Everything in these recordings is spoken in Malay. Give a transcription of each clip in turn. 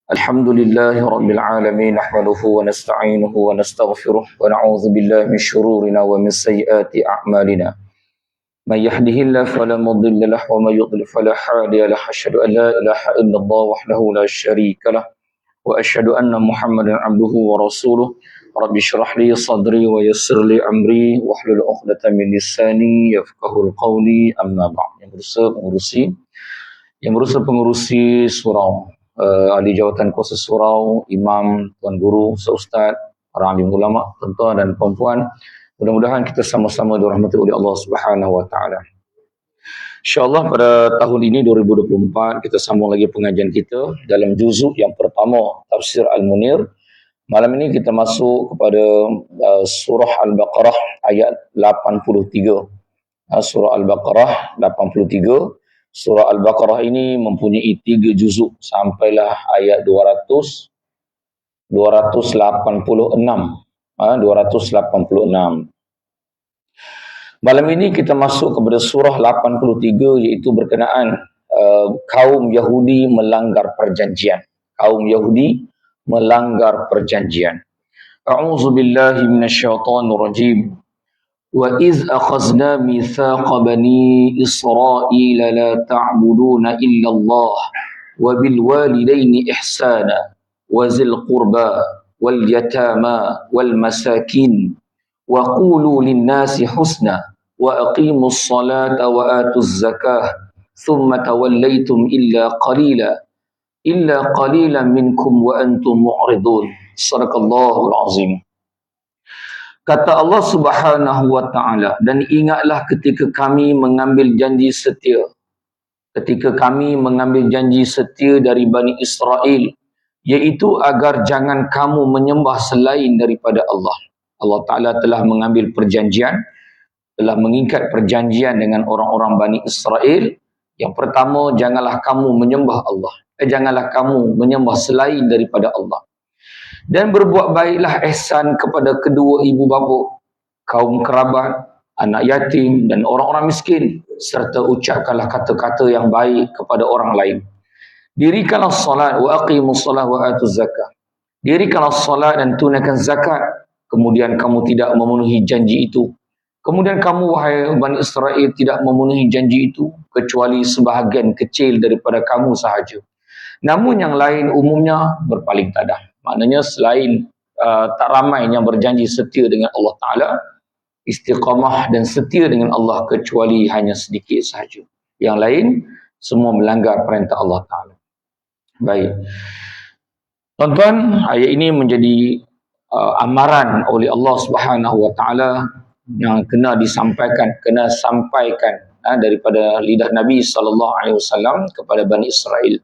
الحمد لله رب العالمين نحمده ونستعينه ونستغفره ونعوذ بالله من شرورنا ومن سيئات أعمالنا من يهده الله فلا مضل له ومن يضلل فلا هادي له أشهد أن لا إله إلا الله وحده لا شريك له وأشهد أن محمدا عبده ورسوله رب اشرح لي صدري ويسر لي أمري واحلل عقدة من لساني يفقهوا قولي أما بعد. Yang berusaha pengurusi surau, ahli jawatan kuasa surau, imam, tuan guru, seustad, para alim ulama, tuan-tuan dan puan-puan, mudah-mudahan kita sama-sama dirahmati oleh Allah Subhanahu wa taala. InsyaAllah pada tahun ini 2024 kita sambung lagi pengajian kita dalam juzuk yang pertama Tafsir Al-Munir. Malam ini kita masuk kepada surah Al-Baqarah ayat 83. Surah Al-Baqarah 83. Surah Al-Baqarah ini mempunyai 3 juzuk sampailah ayat 286. 286. Malam ini kita masuk kepada surah 83 iaitu berkenaan kaum Yahudi melanggar perjanjian. Kaum Yahudi melanggar perjanjian. A'udzu billahi minasyaitonir rajim. وَإِذْ أَخَذْنَا مِيثَاقَ بَنِي إِسْرَائِيلَ لَا تَعْبُدُونَ إِلَّا اللَّهَ وَبِالْوَالِدَيْنِ إِحْسَانًا وَذِي الْقُرْبَى وَالْيَتَامَى وَالْمَسَاكِينِ وَقُولُوا لِلنَّاسِ حُسْنًا وَأَقِيمُوا الصَّلَاةَ وَآتُوا الزَّكَاةَ ثُمَّ تَوَلَّيْتُمْ إِلَّا قَلِيلًا مِنْكُمْ وَأَنْتُمْ مُعْرِضُونَ. صدق الله العظيم. Kata Allah Subhanahu wa taala, dan ingatlah ketika kami mengambil janji setia. Ketika kami mengambil janji setia dari Bani Israel, iaitu agar jangan kamu menyembah selain daripada Allah. Allah Ta'ala telah mengambil perjanjian, telah mengikat perjanjian dengan orang-orang Bani Israel. Yang pertama, janganlah kamu menyembah Allah. Janganlah kamu menyembah selain daripada Allah. Dan berbuat baiklah ihsan kepada kedua ibu bapa, kaum kerabat, anak yatim dan orang-orang miskin, serta ucapkanlah kata-kata yang baik kepada orang lain. Dirikanlah salat wa aqimus salat wa atuz zakat. Dirikanlah salat dan tunaikan zakat. Kemudian kamu tidak memenuhi janji itu. Kemudian kamu wahai Bani Israel tidak memenuhi janji itu kecuali sebahagian kecil daripada kamu sahaja. Namun yang lain umumnya berpaling tadah. Maknanya selain tak ramai yang berjanji setia dengan Allah Ta'ala, istiqamah dan setia dengan Allah kecuali hanya sedikit sahaja. Yang lain semua melanggar perintah Allah Ta'ala. Baik. Tuan-tuan, ayat ini menjadi amaran oleh Allah Subhanahu wa taala yang kena sampaikan daripada lidah Nabi SAW kepada Bani Israel.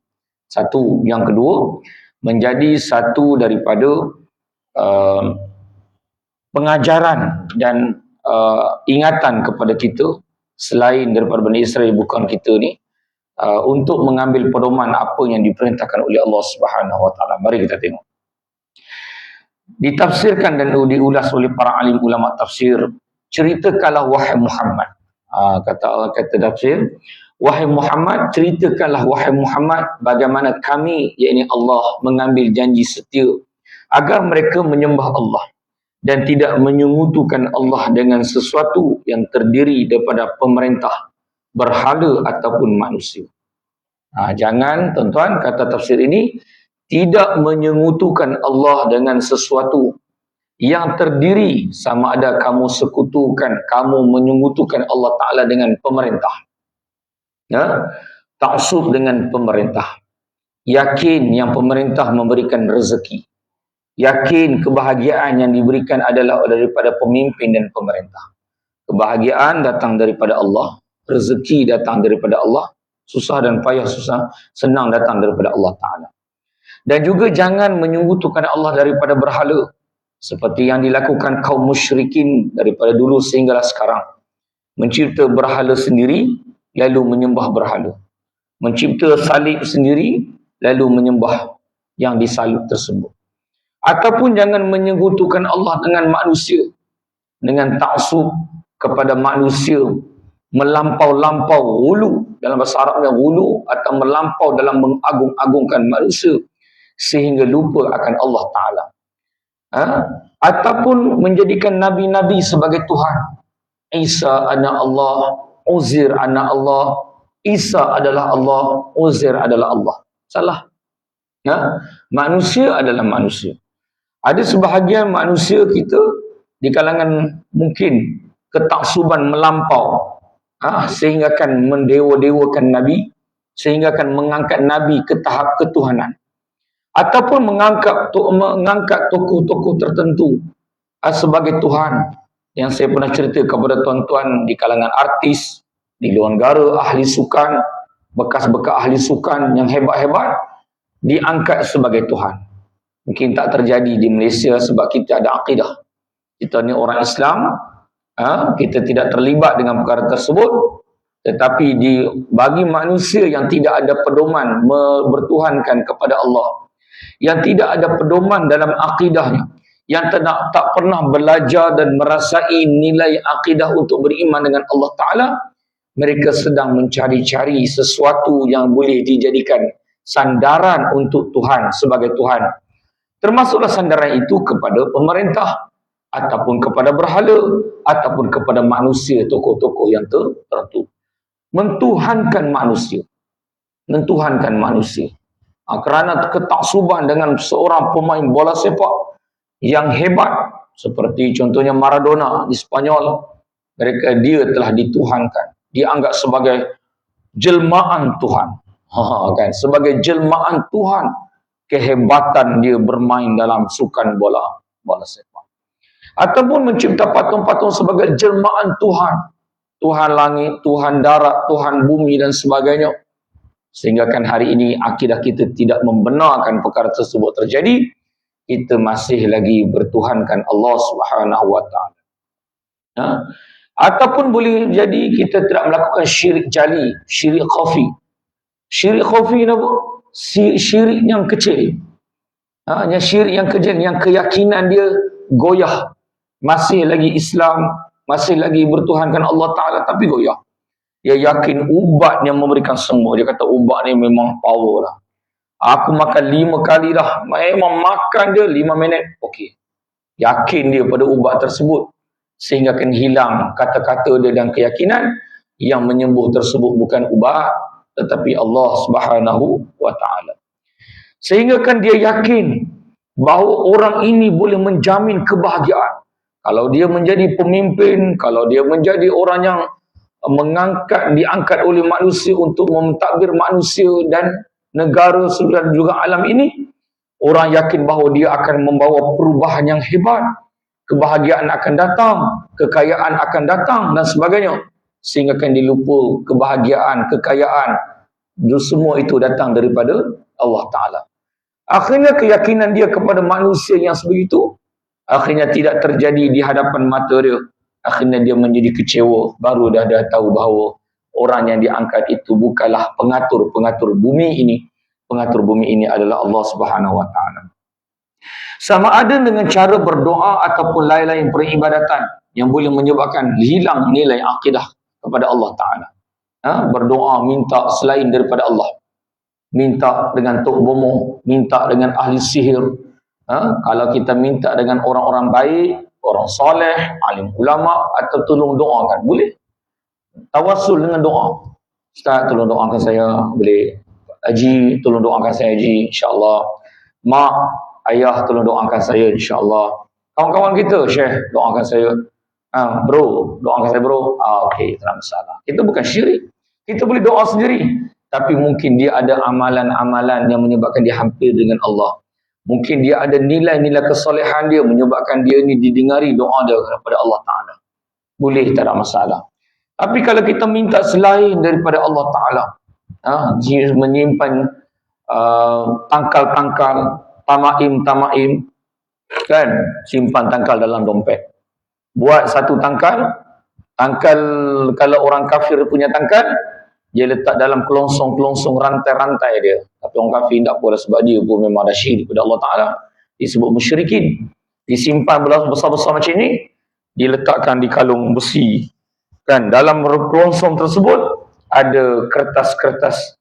Satu, yang kedua, menjadi satu daripada pengajaran dan ingatan kepada kita selain daripada Bani Israel, bukan kita ni, untuk mengambil pedoman apa yang diperintahkan oleh Allah Subhanahu wa taala. Mari kita tengok. Ditafsirkan dan diulas oleh para alim ulama tafsir, ceritakanlah wahai Muhammad. Kata tafsir, wahai Muhammad, ceritakanlah wahai Muhammad bagaimana kami, yakni Allah, mengambil janji setia agar mereka menyembah Allah dan tidak menyekutukan Allah dengan sesuatu yang terdiri daripada pemerintah, berhala ataupun manusia. Jangan, tuan-tuan, kata tafsir ini, tidak menyekutukan Allah dengan sesuatu yang terdiri, sama ada kamu menyekutukan Allah Ta'ala dengan pemerintah. Taksub dengan pemerintah. Yakin yang pemerintah memberikan rezeki. Yakin kebahagiaan yang diberikan adalah daripada pemimpin dan pemerintah. Kebahagiaan datang daripada Allah, rezeki datang daripada Allah, susah dan payah senang datang daripada Allah Ta'ala. Dan juga jangan menyekutukan Allah daripada berhala, seperti yang dilakukan kaum musyrikin daripada dulu sehinggalah sekarang. Mencipta berhala sendiri lalu menyembah berhala. Mencipta salib sendiri lalu menyembah yang disalib tersebut. Ataupun jangan menyekutukan Allah dengan manusia, dengan taksub kepada manusia, melampau-lampau, ghulu, dalam bahasa Arabnya ghulu, atau melampau dalam mengagung-agungkan manusia sehingga lupa akan Allah Ta'ala. Ataupun menjadikan Nabi-Nabi sebagai Tuhan. Isa anak Allah, Uzair anak Allah, Isa adalah Allah, Uzair adalah Allah. Salah. Manusia adalah manusia. Ada sebahagian manusia kita di kalangan mungkin ketaksuban melampau, sehingga akan mendewa-dewakan Nabi, sehingga akan mengangkat Nabi ke tahap ketuhanan, ataupun mengangkat tokoh-tokoh tertentu sebagai Tuhan. Yang saya pernah cerita kepada tuan-tuan di kalangan artis, di luar negara, ahli sukan, bekas-bekas ahli sukan yang hebat-hebat, diangkat sebagai Tuhan. Mungkin tak terjadi di Malaysia sebab kita ada akidah. Kita ni orang Islam, kita tidak terlibat dengan perkara tersebut. Tetapi bagi manusia yang tidak ada pedoman bertuhankan kepada Allah, yang tidak ada pedoman dalam akidahnya, yang tak pernah belajar dan merasai nilai akidah untuk beriman dengan Allah Ta'ala, mereka sedang mencari-cari sesuatu yang boleh dijadikan sandaran untuk Tuhan sebagai Tuhan. Termasuklah sandaran itu kepada pemerintah, ataupun kepada berhala, ataupun kepada manusia, tokoh-tokoh yang tertentu. Mentuhankan manusia. Mentuhankan manusia. Kerana ketaksuban dengan seorang pemain bola sepak yang hebat, seperti contohnya Maradona di Spanyol, dia telah dituhankan. Dianggap sebagai jelmaan Tuhan. Kan? Sebagai jelmaan Tuhan, kehebatan dia bermain dalam sukan bola sepak. Ataupun mencipta patung-patung sebagai jelmaan Tuhan. Tuhan langit, Tuhan darat, Tuhan bumi dan sebagainya. Sehingga kan hari ini akidah kita tidak membenarkan perkara tersebut terjadi. Kita masih lagi bertuhankan Allah Subhanahu Wa Ta'ala. Ataupun boleh jadi kita tidak melakukan syirik jali, syirik khafi. Syirik khafi ni apa? Syirik yang kecil. Yang syirik yang kecil, yang keyakinan dia goyah. Masih lagi Islam, masih lagi bertuhankan Allah Ta'ala, tapi goyah. Dia yakin ubat yang memberikan sembuh. Dia kata ubat ni memang power lah. Aku makan 5 kali dah. Memang makan dia 5 minit. Okey. Yakin dia pada ubat tersebut. Sehingga akan hilang kata-kata dia dan keyakinan yang menyembuh tersebut bukan ubat, tetapi Allah Subhanahu Wa Ta'ala. Sehingga kan dia yakin bahawa orang ini boleh menjamin kebahagiaan. Kalau dia menjadi pemimpin, kalau dia menjadi orang yang diangkat oleh manusia untuk mentadbir manusia dan negara dan juga alam ini, orang yakin bahawa dia akan membawa perubahan yang hebat, kebahagiaan akan datang, kekayaan akan datang dan sebagainya. Sehingga kan dilupa kebahagiaan, kekayaan, semua itu datang daripada Allah Ta'ala. Akhirnya keyakinan dia kepada manusia yang sebegitu, akhirnya tidak terjadi di hadapan mata dia. Akhirnya dia menjadi kecewa, baru dah tahu bahawa orang yang diangkat itu bukanlah pengatur bumi ini. Pengatur bumi ini adalah Allah Subhanahu Wa Ta'ala. Sama ada dengan cara berdoa ataupun lain-lain peribadatan yang boleh menyebabkan hilang nilai akidah kepada Allah Ta'ala. Berdoa minta selain daripada Allah. Minta dengan Tok Bomo, minta dengan ahli sihir. Kalau kita minta dengan orang-orang baik, orang soleh, alim ulama, atau tolong doakan, boleh. Tawassul dengan doa. Ustaz, tolong doakan saya, boleh. Haji, tolong doakan saya Haji, insya-Allah. Mak, ayah, tolong doakan saya, insya-Allah. Kawan-kawan kita, Syekh, doakan saya. Bro, doakan saya bro. Okey, tak ada masalah. Itu bukan syirik. Kita boleh doa sendiri. Tapi mungkin dia ada amalan-amalan yang menyebabkan dia hampir dengan Allah. Mungkin dia ada nilai-nilai kesolehan dia menyebabkan dia ni didengari doa dia kepada Allah Ta'ala. Boleh, tak ada masalah. Tapi kalau kita minta selain daripada Allah Ta'ala, menyimpan tangkal-tangkal, tamaim, kan, simpan tangkal dalam dompet. Buat satu tangkal kalau orang kafir punya tangkal, dia letak dalam kelongsong-kelongsong rantai-rantai dia. Tapi orang kafir tak apalah sebab dia pun memang ada syirik kepada Allah Ta'ala. Disebut musyrikin. Disimpan besar-besar macam ni, diletakkan di kalung besi. Kan, dalam kelongsong tersebut ada kertas-kertas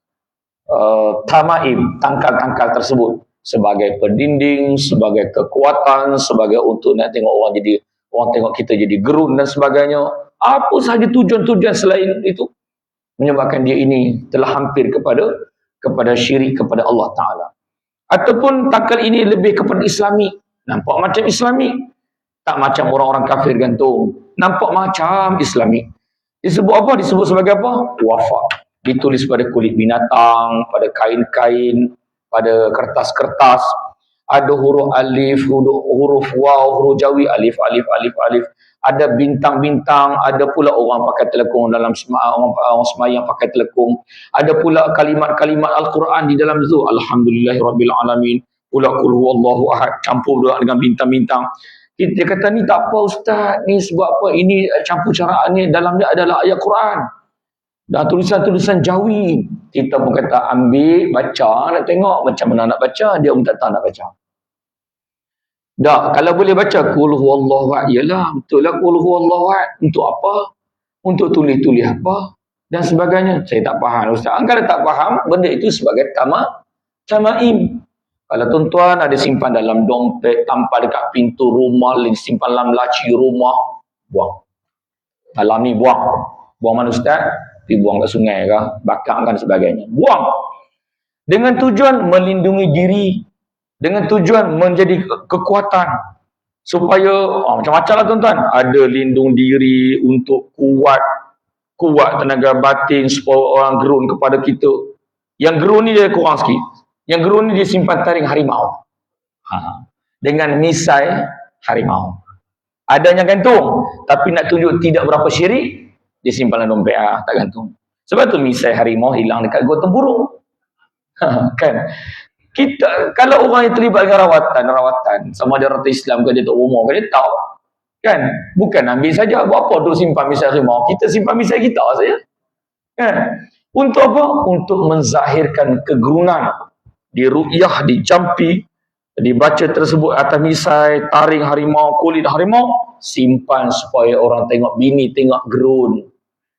tamaim, tangkal-tangkal tersebut. sebagai pendinding, sebagai kekuatan, sebagai untuk nak tengok orang tengok kita jadi gerun dan sebagainya. Apa sahaja tujuan-tujuan selain itu menyebabkan dia ini telah hampir kepada syirik kepada Allah Ta'ala. Ataupun takkal ini lebih kepada Islami, nampak macam Islami, tak macam orang-orang kafir gantung, nampak macam Islami. Disebut apa? Disebut sebagai apa? Wafa. Ditulis pada kulit binatang, pada kain-kain, pada kertas-kertas. Ada huruf alif, huruf waw, huruf jawi, alif, alif, alif, alif. Ada bintang-bintang, ada pula orang pakai telekung dalam orang semayang pakai telekung. Ada pula kalimat-kalimat Al-Quran di dalam itu. Alhamdulillahirrabbilalamin. Pula qul huwallahu ahad, campur dengan bintang-bintang. Dia kata ni tak apa ustaz, ni sebab apa? Ini campur caraan ni dalamnya adalah ayat Quran. Dan tulisan-tulisan Jawi. Kita pun kata ambil, baca, nak tengok macam mana nak baca. Dia pun tak tahu nak baca. Tak, kalau boleh baca qul huwallahu ahad, yalah, betul lah qul huwallahu ahad. Untuk apa? Untuk tulis-tulis apa? Dan sebagainya. Saya tak faham ustaz. Kalau tak faham, benda itu sebagai tamaim. Kalau tuan-tuan ada simpan dalam dompet, tampal dekat pintu rumah, simpan dalam laci rumah, buang. Malam ni buang. Buang mana ustaz? Pergi buang kat sungai ke, bakar kan sebagainya. Buang. Dengan tujuan melindungi diri. Dengan tujuan menjadi kekuatan. Supaya, macam-macam lah tuan-tuan. Ada lindung diri untuk kuat tenaga batin supaya orang gerun kepada kita. Yang gerun ni dia kurang sikit. Yang gerun ni dia simpan taring harimau. Dengan misai harimau. Adanya gantung. Tapi nak tunjuk tidak berapa syirik, dia simpan dalam dompet, tak gantung. Sebab tu misai harimau hilang dekat gua tempurung. Kan? Kita, kalau orang yang terlibat dengan rawatan, sama ada rata Islam ke dia tak umur ke dia tahu. Kan? Bukan ambil saja, buat apa duk simpan misai harimau? Kita simpan misai kita saja. Kan? Untuk apa? Untuk menzahirkan kegerunan. Diru'yah, dicampi, dibaca tersebut atas misai, taring harimau, kulit harimau, simpan supaya orang tengok bini tengok gerun.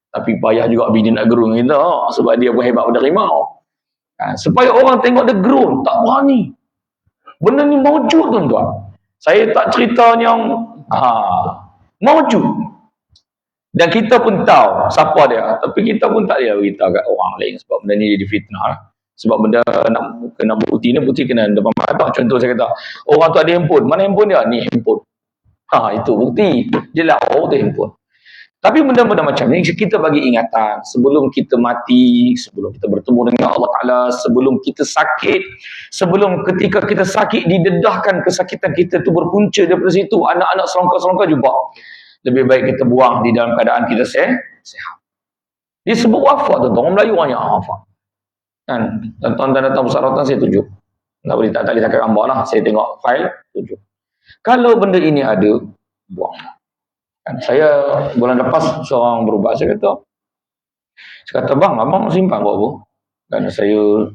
Tapi payah juga bini nak gerun kita, sebab dia pun hebat pada harimau. Supaya orang tengok dia gerun, tak berani. Benda ni mawujud tuan-tuan. Saya tak cerita yang mawujud. Dan kita pun tahu siapa dia, tapi kita pun tak boleh beritahu kat orang lain sebab benda ni jadi fitnah. Sebab benda nak kena bukti ni, bukti kena depan mata. Contoh saya kata, orang tu ada handphone. Mana handphone dia? Ni handphone. Itu bukti. Jelas orang tu handphone. Tapi benda-benda macam ni, kita bagi ingatan. Sebelum kita mati, sebelum kita bertemu dengan Allah Ta'ala, sebelum kita sakit, sebelum ketika kita sakit, didedahkan kesakitan kita tu berpunca daripada situ. Anak-anak selongkar-selongkar jumpa. Lebih baik kita buang di dalam keadaan kita sehat. Dia sebut wafat tuan-tuan. Orang Melayu banyak wafat. Kan, tuan-tuan datang pusat rawatan saya tunjuk. Tak boleh tak boleh cakap gambar lah. Saya tengok file, tunjuk. Kalau benda ini ada, buang. Kan, saya bulan lepas seorang berubat, saya kata bang, abang simpan buat apa? Kan saya,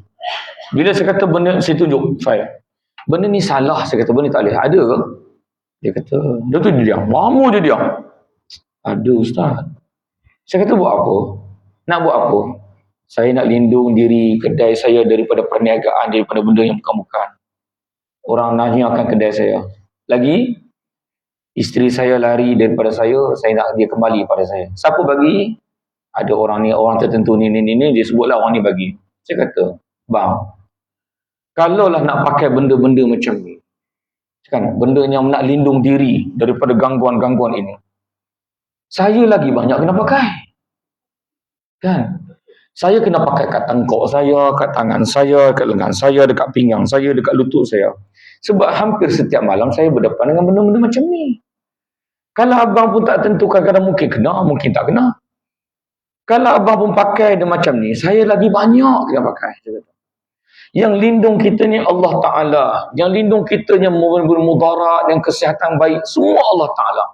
bila saya kata benda, saya tunjuk file. Benda ni salah, saya kata benda ni tak boleh. Ada ke? Dia kata, dia tu dia diam. Lama dia diam. Ada ustaz. Saya kata buat apa? Nak buat apa? Saya nak lindung diri kedai saya daripada perniagaan, daripada benda yang bukan-bukan. Orang nanya akan kedai saya. Lagi, isteri saya lari daripada saya nak dia kembali pada saya. Siapa bagi? Ada orang ni, orang tertentu ni, dia sebutlah orang ni bagi. Saya kata, bang, kalaulah nak pakai benda-benda macam ni, kan, benda yang nak lindung diri daripada gangguan-gangguan ini, saya lagi banyak kena pakai. Kan? Saya kena pakai kat tengkok saya, kat tangan saya, kat lengan saya, dekat pinggang saya, dekat lutut saya. Sebab hampir setiap malam saya berdepan dengan benda-benda macam ni. Kalau abang pun tak tentukan kadang mungkin kena, mungkin tak kena. Kalau abang pun pakai dia macam ni, saya lagi banyak kena pakai. Yang lindung kita ni Allah Ta'ala. Yang lindung kita yang bermudarat, yang kesihatan baik, semua Allah Ta'ala.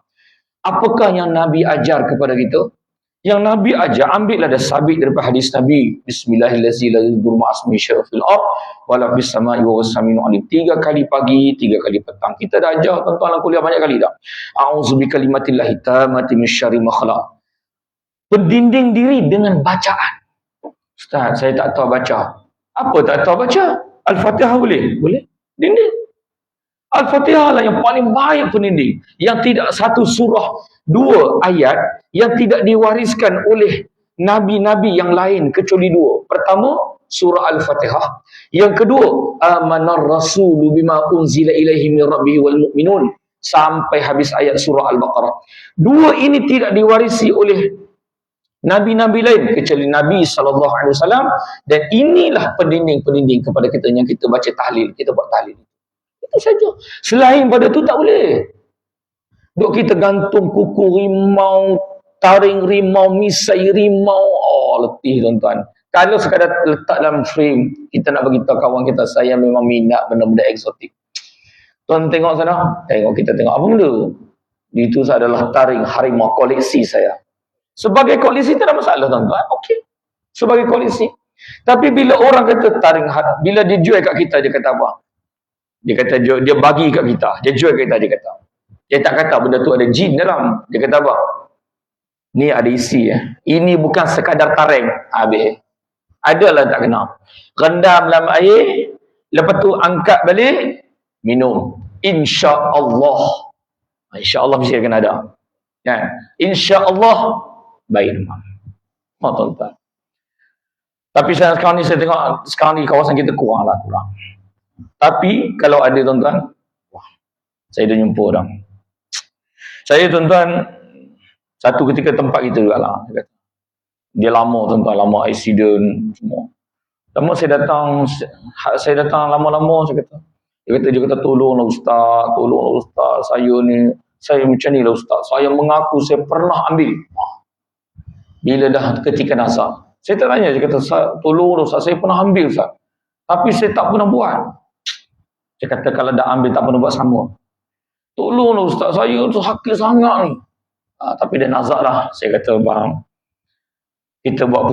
Apakah yang Nabi ajar kepada kita? Yang Nabi ajar, ambillah dah sabit daripada hadis Nabi. Bismillahirrahmanirrahim. Fil ard wala bis samai wa wassaminu alim. 3 kali pagi, 3 kali petang. Kita dah ajar tuan-tuan dalam kuliah banyak kali dah. A'udzu bikalimatillahi tammati misyarri ma khalaq. Pendinding diri dengan bacaan. Ustaz, saya tak tahu baca. Apa tak tahu baca? Al-Fatihah boleh? Boleh. Dinding. Al-Fatihah lah yang paling baik pendinding. Yang tidak satu surah, 2 ayat yang tidak diwariskan oleh nabi-nabi yang lain kecuali 2. Pertama, surah Al-Fatihah. Yang kedua, amanar rasulu bima unzila ilaihi min rabbihi wal mu'minun. Sampai habis ayat surah Al-Baqarah. 2 ini tidak diwarisi oleh nabi-nabi lain kecuali Nabi SAW. Dan inilah pendinding-pendinding kepada kita yang kita baca tahlil, kita buat tahlil. Itu saja. Selain pada tu tak boleh. Duk kita gantung kuku rimau, taring rimau, misai rimau. Oh, letih tuan-tuan. Kalau sekadar letak dalam frame, kita nak beritahu kawan kita, saya memang minat benda-benda eksotik. Tuan tengok sana, kita tengok apa benda. Itu adalah taring harimau koleksi saya. Sebagai koleksi tak ada masalah tuan-tuan. Okey. Sebagai koleksi. Tapi bila orang kata taring, bila dia jual kat kita, dia kata apa? Dia kata dia bagi kat kita, dia jual kat kita, dia kata. Dia tak kata benda tu ada jin dalam. Dia kata apa? Ni ada isi Ini bukan sekadar taring. Habis. Adalah tak kena. Rendam dalam air, lepas tu angkat balik, minum. Insya-Allah. Insya-Allah mesti akan ada. Kan? Insya-Allah baik memang. Tuan-tuan. Tapi sekarang ni saya tengok sekarang ni kawasan kita kurang. Tapi kalau ada tuan-tuan, saya dah jumpa orang. Saya tuan-tuan, satu ketika tempat kita jugalah. Dia lama tuan-tuan, lama accident semua. Lama saya datang lama-lama saya kata. Dia kata tolonglah ustaz, saya macam ni lah ustaz. Saya mengaku saya pernah ambil. Bila dah ketika nazar. Saya tak tanya, dia kata tolonglah ustaz, saya pernah ambil ustaz. Tapi saya tak pernah buat. Saya kata kalau dah ambil tak pernah buat sama. Tolonglah ustaz, saya tu hakil sangat ni. Tapi dia nazar lah. Saya kata bang, kita buat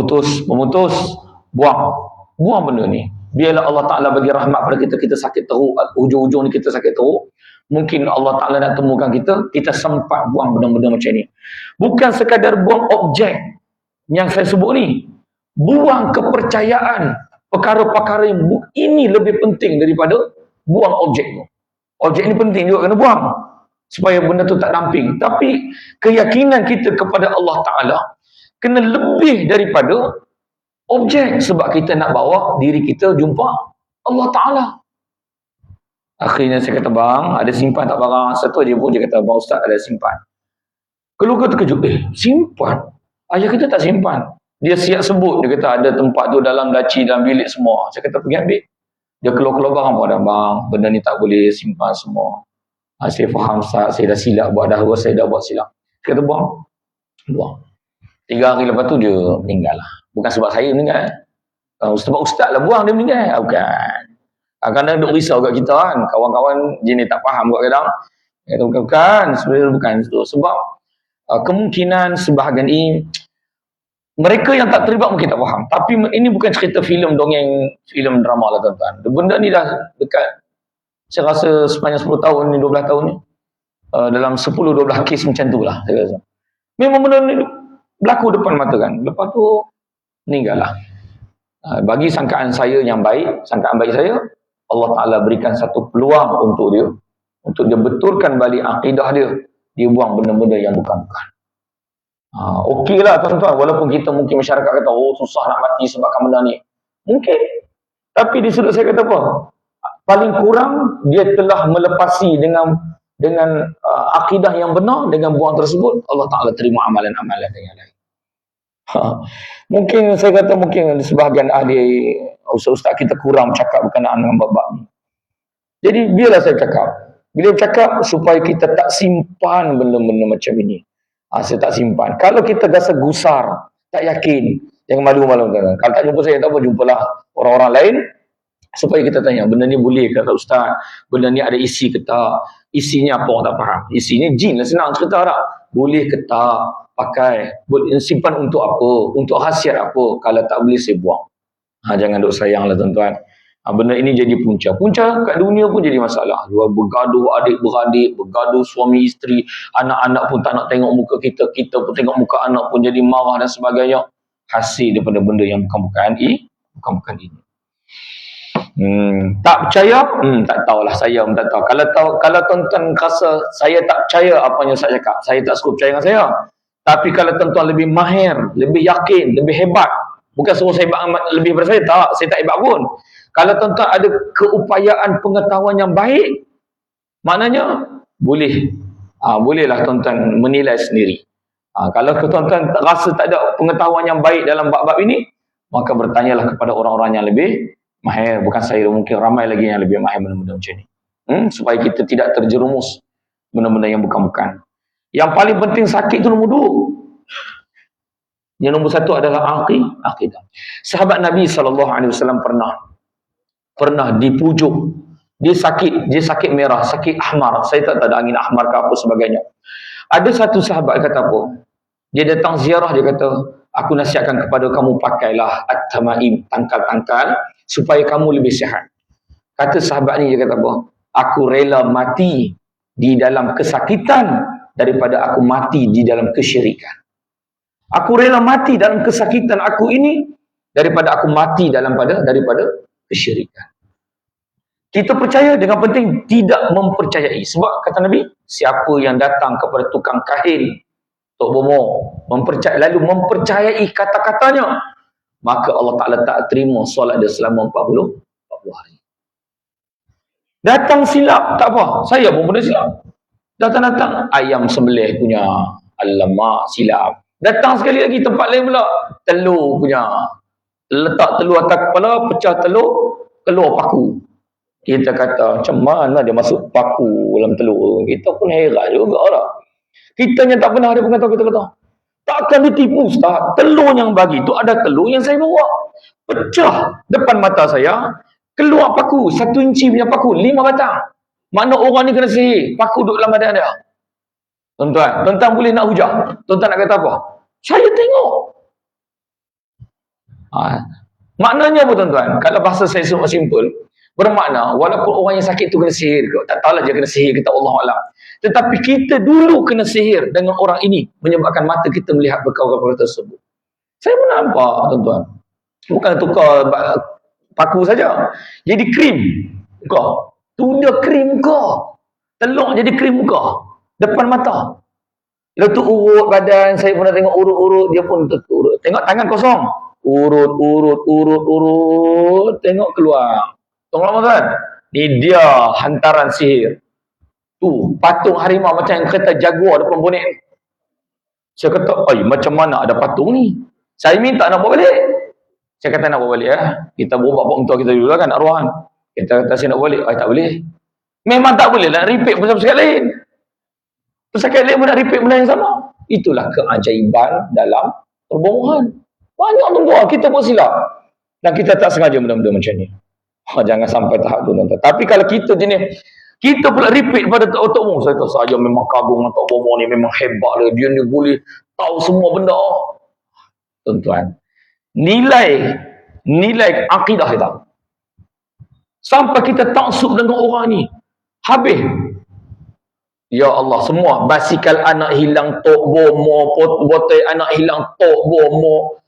memutus, buang benda ni. Biarlah Allah Ta'ala bagi rahmat pada kita, kita sakit teruk, ujung-ujung ni kita sakit teruk. Mungkin Allah Ta'ala nak temukan kita sempat buang benda-benda macam ni. Bukan sekadar buang objek yang saya sebut ni. Buang kepercayaan, perkara-perkara yang ini lebih penting daripada buang objek tu. Objek ni penting juga kena buang. Supaya benda tu tak damping. Tapi keyakinan kita kepada Allah Ta'ala kena lebih daripada objek. Sebab kita nak bawa diri kita jumpa Allah Ta'ala. Akhirnya saya kata, bang, ada simpan tak barang? Satu je pun dia kata, bang ustaz ada simpan. Keluarga terkejut, simpan? Ayah kita tak simpan. Dia siap sebut, dia kata ada tempat tu dalam laci, dalam bilik semua. Saya kata pergi ambil. Dia keluar-keluar barang pada bang, benda ni tak boleh simpan semua. Saya faham Ustaz, saya dah silap buat dahulu, saya dah buat silap. Dia kata buang. 3 hari lepas tu dia meninggal lah. Bukan sebab saya meninggal. Sebab ustaz lah buang dia meninggal. Bukan. Kadang-kadang duk risau kat kita kan. Kawan-kawan jenis tak faham kat kadang. Kata bukan. Sebenarnya bukan itu. Sebab kemungkinan sebahagian ini mereka yang tak terlibat mungkin tak faham. Tapi ini bukan cerita filem dongeng, filem drama lah tuan-tuan. Benda ni dah dekat, saya rasa sepanjang 10 tahun ni, 12 tahun ni. Dalam 10-12 kes macam tu lah saya rasa. Memang benda ni berlaku depan mata kan. Lepas tu meninggal lah. Bagi sangkaan saya yang baik, sangkaan baik saya, Allah Ta'ala berikan satu peluang untuk dia. Untuk dia betulkan balik akidah dia. Dia buang benda-benda yang bukan-bukan. Okey lah tuan-tuan, walaupun kita mungkin masyarakat kata susah nak mati sebabkan benda ni, mungkin, tapi di sudut saya kata apa, paling kurang dia telah melepasi dengan akidah yang benar. Dengan buang tersebut Allah Ta'ala terima amalan-amalan yang lain. Mungkin saya kata mungkin sebahagian ahli ustaz-ustaz kita kurang bercakap berkenaan dengan bab-bab ni. Jadi biarlah saya cakap, bila cakap supaya kita tak simpan benda-benda macam ini. Saya tak simpan. Kalau kita rasa gusar, tak yakin, jangan malu-malu. Kalau tak jumpa saya, tak apa, jumpalah orang-orang lain supaya kita tanya, benda ni boleh kata ustaz? Benda ni ada isi ke tak? Isinya apa orang tak faham? Isinya jin lah, senang cerita tak? Boleh ke tak? Pakai, boleh simpan untuk apa? Untuk khasiat apa? Kalau tak boleh saya buang. Jangan duk sayanglah tuan-tuan. Benda ini jadi punca. Punca kat dunia pun jadi masalah. Bergaduh adik-beradik, bergaduh suami isteri, anak-anak pun tak nak tengok muka kita, kita pun tengok muka anak pun jadi marah dan sebagainya. Hasil daripada benda yang bukan-bukan ini. Tak percaya? Tak tahulah, saya pun tak tahu. Kalau tuan-tuan rasa saya tak percaya apa yang saya cakap, saya tak suruh percaya dengan saya. Tapi kalau tuan-tuan lebih mahir, lebih yakin, lebih hebat, bukan suruh saya lebih daripada saya tak hebat pun. Kalau tuan-tuan ada keupayaan pengetahuan yang baik, maknanya bolehlah tuan-tuan menilai sendiri. Kalau tuan-tuan rasa tak ada pengetahuan yang baik dalam bab-bab ini, maka bertanyalah kepada orang-orang yang lebih mahir. Bukan saya, mungkin ramai lagi yang lebih mahir benda-benda macam ni. Supaya kita tidak terjerumus benda-benda yang bukan-bukan. Yang paling penting sakit itu nombor 2. Yang nombor 1 adalah akidah. Sahabat Nabi SAW pernah dipujuk. Dia sakit merah, sakit ahmar. Saya tak tahu ada angin ahmar ke apa sebagainya. Ada satu sahabat kata apa? Dia datang ziarah, dia kata, aku nasihatkan kepada kamu, pakailah at-tamaim, tangkal-tangkal, supaya kamu lebih sihat. Kata sahabat ni, dia kata apa? Aku rela mati di dalam kesakitan daripada aku mati di dalam kesyirikan. Aku rela mati dalam kesakitan aku ini daripada aku mati daripada kesyirikan. Kita percaya dengan penting tidak mempercayai. Sebab kata Nabi, siapa yang datang kepada tukang kahin, Tok Bomo, lalu mempercayai kata-katanya, maka Allah Ta'ala tak terima solat dia selama 40 hari. Datang silap, tak apa. Saya pun pernah silap. Datang-datang, ayam sembelih punya. Alamak, silap. Datang sekali lagi tempat lain pula, telur punya. Letak telur atas kepala, pecah telur, keluar paku. Kita kata, macam mana dia masuk paku dalam telur? Kita pun heran juga lah. Kita yang tak pernah ada pengetahuan, kita kata, takkan ditipu Ustaz. Telur yang bagi tu ada telur yang saya bawa. Pecah depan mata saya, keluar paku, 1 inci punya paku, 5 batang. Mana orang ni kena sihir, paku duduk dalam badan dia. Tuan-tuan boleh nak hujah? Tuan-tuan nak kata apa? Saya tengok. Maknanya apa tuan-tuan? Kalau bahasa saya semua simple, bermakna walaupun orang yang sakit tu kena sihir ke, tak tahulah dia kena sihir kita, Allah Alam. Tetapi kita dulu kena sihir dengan orang ini, menyebabkan mata kita melihat perkara-perkara tersebut. Saya pun nampak tuan-tuan. Bukan tukar paku saja. Jadi krim muka. Tu dia krim muka. Telur jadi krim muka. Depan mata. Lepas tu urut badan, saya pernah tengok urut-urut, dia pun urut. Tengok tangan kosong. Urut. Tengok keluar. Tengok tuan. Ni dia hantaran sihir. Tu, patung harimau macam yang kereta Jaguar depan bonet ni. Saya kata, macam mana ada patung ni? Saya minta nak bawa balik. Saya kata nak bawa balik Kita berubat pak mentua kita dulu lah kan, arwahan. Kita kata saya nak bawa balik. Tak boleh. Memang tak boleh nak repeat pesakit lain. Pesakit lain pun nak repeat benda yang sama. Itulah keajaiban dalam perbohongan. Banyak tuan-tuan, kita pun silap. Dan kita tak sengaja benda-benda macam ni. Jangan sampai tahap tu tuan-tuan. Tapi kalau kita jenis, kita pula repeat pada Tok Bomo. Saya tahu saya memang kagum dengan Tok Bomo ni, memang hebat lah. Dia ni boleh tahu semua benda. Tuan-tuan, nilai akidah kita. Sampai kita taksub dengan orang ni. Habis. Ya Allah, semua. Basikal anak hilang Tok Bomo, botol anak hilang Tok Bomo.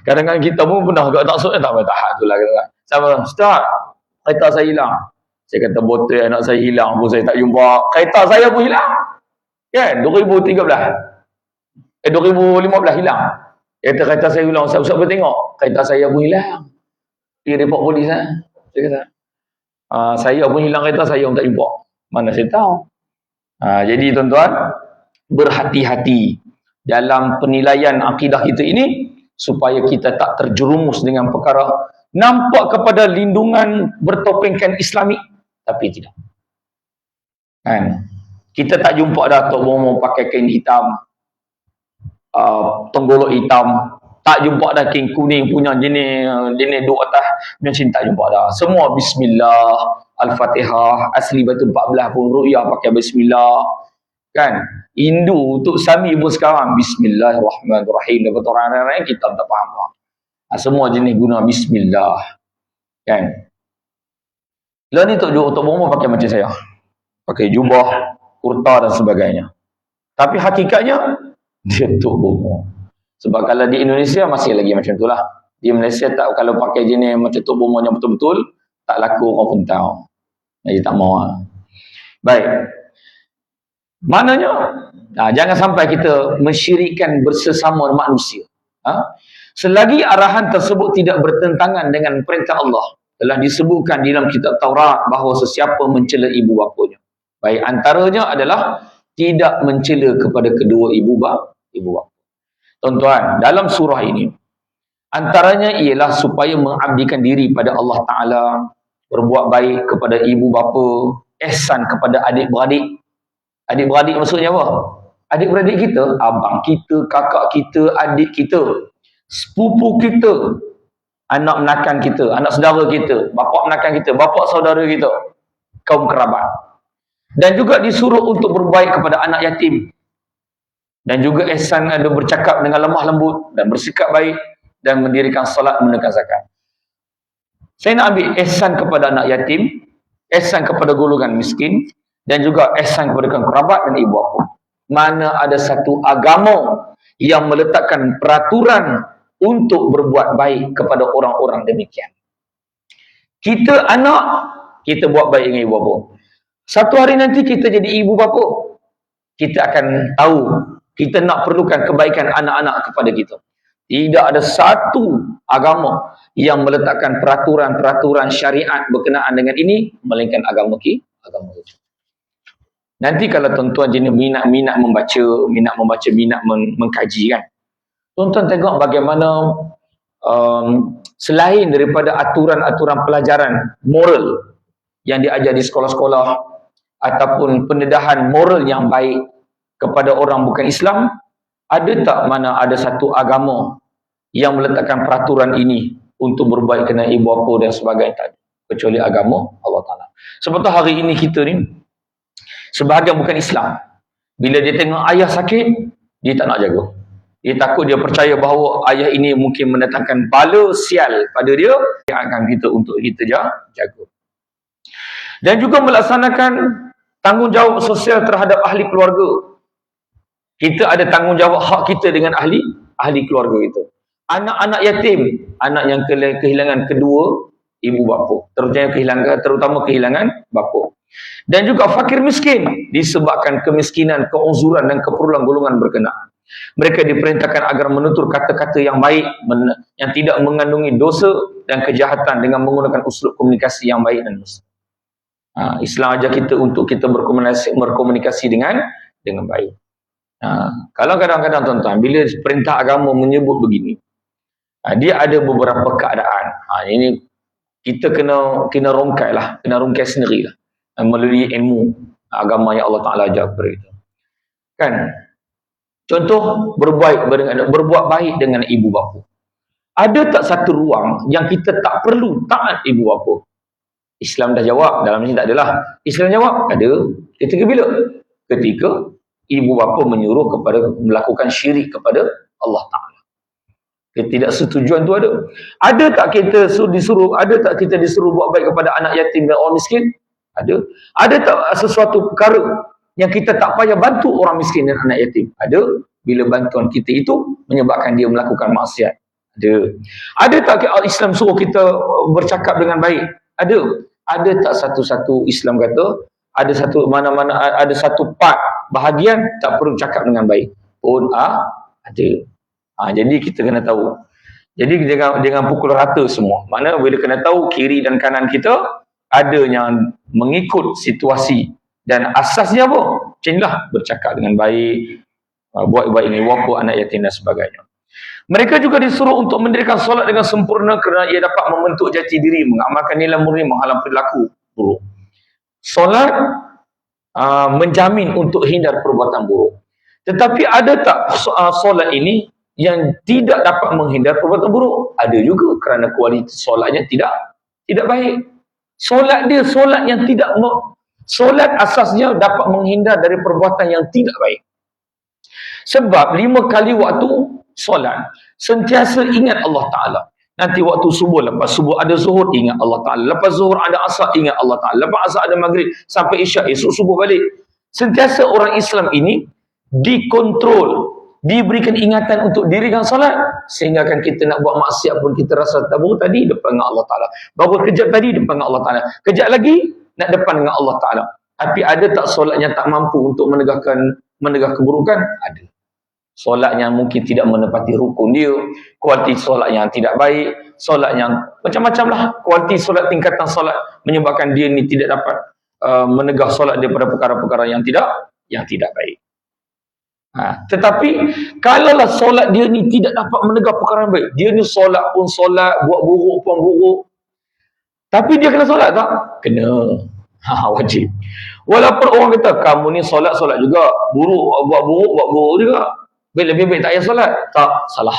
Kadang-kadang kita pun pernah agak taksub, tak tahan tu lah. Sama, Ustaz, kereta saya hilang. Saya kata botol anak saya hilang pun saya tak jumpa. Kereta saya pun hilang. Kan? 2015 hilang. Kereta saya hilang. Ustaz pun tengok. Kereta saya pun hilang. Pergi report polis Saya kata, saya pun hilang kereta, saya pun tak jumpa. Mana saya tahu. Jadi tuan-tuan, berhati-hati dalam penilaian akidah kita ini, supaya kita tak terjerumus dengan perkara nampak kepada lindungan bertopengkan Islamik, tapi tidak. Kan? Kita tak jumpa dah Tok Bomo pakai kain hitam, tenggolok hitam. Tak jumpa dah kain kuning punya jenis duduk atas macam tak jumpa dah. Semua bismillah, Al-Fatihah, asli batu 14 pun ru'yah pakai bismillah. Kan? Hindu untuk Sami pun sekarang bismillahirrahmanirrahim. Dapat orang lain kita tak faham. Semua jenis guna bismillah. Kan? Lah ni Tok Bomo pakai macam saya. Pakai jubah, kurta dan sebagainya. Tapi hakikatnya dia Tok Bomo. Sebab kalau di Indonesia masih lagi macam itulah. Di Malaysia tak, kalau pakai jenis macam tu bomonya betul-betul, tak laku orang pun tahu. Jadi tak mau. Baik. Maknanya, jangan sampai kita mensyirikkan bersesama manusia. Selagi arahan tersebut tidak bertentangan dengan perintah Allah, telah disebutkan di dalam kitab Taurat bahawa sesiapa mencela ibu bapanya. Baik, antaranya adalah tidak mencela kepada kedua ibu bapa. Tuan-tuan, dalam surah ini, antaranya ialah supaya mengabdikan diri pada Allah Ta'ala, berbuat baik kepada ibu bapa, ihsan kepada adik-beradik. Adik-beradik maksudnya apa? Adik-beradik kita, abang kita, kakak kita, adik kita, sepupu kita, anak menakan kita, anak saudara kita, bapa menakan kita, bapa saudara kita, kaum kerabat. Dan juga disuruh untuk berbaik kepada anak yatim. Dan juga ihsan ada bercakap dengan lemah lembut dan bersikap baik dan mendirikan salat, menunaikan zakat. Saya nak ambil ihsan kepada anak yatim, ihsan kepada golongan miskin, dan juga ihsan kepada kaum kerabat dan ibu bapa. Mana ada satu agama yang meletakkan peraturan untuk berbuat baik kepada orang-orang demikian. Kita anak, kita buat baik dengan ibu bapa. Satu hari nanti kita jadi ibu bapa, kita akan tahu kita nak perlukan kebaikan anak-anak kepada kita. Tidak ada satu agama yang meletakkan peraturan-peraturan syariat berkenaan dengan ini melainkan agama kita. Nanti kalau tuan-tuan jenis minat membaca, minat mengkaji kan. Tuan-tuan tengok bagaimana selain daripada aturan-aturan pelajaran moral yang diajar di sekolah-sekolah ataupun pendedahan moral yang baik kepada orang bukan Islam, ada tak mana ada satu agama yang meletakkan peraturan ini untuk berbaik kena ibu bapa dan sebagainya, tak ada, kecuali agama Allah Ta'ala. Sebab tu hari ini kita ni, sebahagian bukan Islam, bila dia tengok ayah sakit, dia tak nak jaga. Dia takut, dia percaya bahawa ayah ini mungkin mendatangkan bala sial pada dia, yang akan kita untuk kita jaga. Dan juga melaksanakan tanggungjawab sosial terhadap ahli keluarga. Kita ada tanggungjawab hak kita dengan ahli keluarga kita. Anak-anak yatim, anak yang kehilangan kedua ibu bapa, terutama kehilangan bapa. Dan juga fakir miskin, disebabkan kemiskinan, keuzuran dan keperluan golongan berkenaan. Mereka diperintahkan agar menutur kata-kata yang baik, yang tidak mengandungi dosa dan kejahatan dengan menggunakan uslub komunikasi yang baik dan dosa. Islam ajar kita untuk kita berkomunikasi dengan baik. Kalau kadang-kadang tuan-tuan, bila perintah agama menyebut begini, dia ada beberapa keadaan. Ini kita kena rongkai sendirilah melalui ilmu agama yang Allah Ta'ala ajar kepada kita. Kan? Contoh, berbuat baik dengan ibu bapa. Ada tak satu ruang yang kita tak perlu taat ibu bapa? Islam dah jawab, dalam sini tak adalah. Islam jawab, ada. Ketika bila? Ketika ibu bapa menyuruh kepada melakukan syirik kepada Allah Ta'ala. Ketidaksetujuan tu ada. Ada tak kita disuruh buat baik kepada anak yatim dan orang miskin? Ada. Ada tak sesuatu perkara yang kita tak payah bantu orang miskin dan anak yatim? Ada. Bila bantuan kita itu menyebabkan dia melakukan maksiat? Ada. Ada tak Islam suruh kita bercakap dengan baik? Ada. Ada tak satu-satu Islam kata ada satu part bahagian tak perlu cakap dengan baik? Pun ada. Jadi kita kena tahu. Jadi jangan pukul rata semua. Mana bila kena tahu kiri dan kanan kita ada yang mengikut situasi dan asasnya apa? Macamlah bercakap dengan baik, buat baik dengan wapa, anak yatim dan sebagainya. Mereka juga disuruh untuk mendirikan solat dengan sempurna kerana ia dapat membentuk jati diri, mengamalkan nilai murni, menghalang perilaku buruk. Solat menjamin untuk hindar perbuatan buruk. Tetapi ada tak solat ini yang tidak dapat menghindar perbuatan buruk? Ada juga, kerana kualiti solatnya tidak baik. Solat yang tidak, solat asasnya dapat menghindar dari perbuatan yang tidak baik. Sebab 5 kali waktu solat sentiasa ingat Allah Ta'ala. Nanti waktu subuh, lepas subuh ada zuhur, ingat Allah Ta'ala. Lepas zuhur ada asar, ingat Allah Ta'ala. Lepas asar ada maghrib, sampai isyak, esok subuh balik. Sentiasa orang Islam ini dikontrol diberikan ingatan untuk dirikan solat, sehingga kan kita nak buat maksiat pun kita rasa tak baru tadi depan dengan Allah Ta'ala, baru kejap tadi depan dengan Allah Ta'ala, kejap lagi nak depan dengan Allah Ta'ala. Tapi ada tak solatnya tak mampu untuk menegah keburukan? Ada. Solat yang mungkin tidak menepati rukun dia, kualiti solat yang tidak baik, solat yang macam-macam lah, kualiti solat, tingkatan solat menyebabkan dia ni tidak dapat menegah solat daripada perkara-perkara yang tidak baik. Tetapi kalaulah solat dia ni tidak dapat menegah perkara yang baik, dia ni solat pun solat, buat buruk pun buruk, tapi dia kena solat tak? Kena. Wajib. Walaupun orang kata kamu ni solat juga, buat buruk juga, lebih baik tak payah solat. Tak, salah.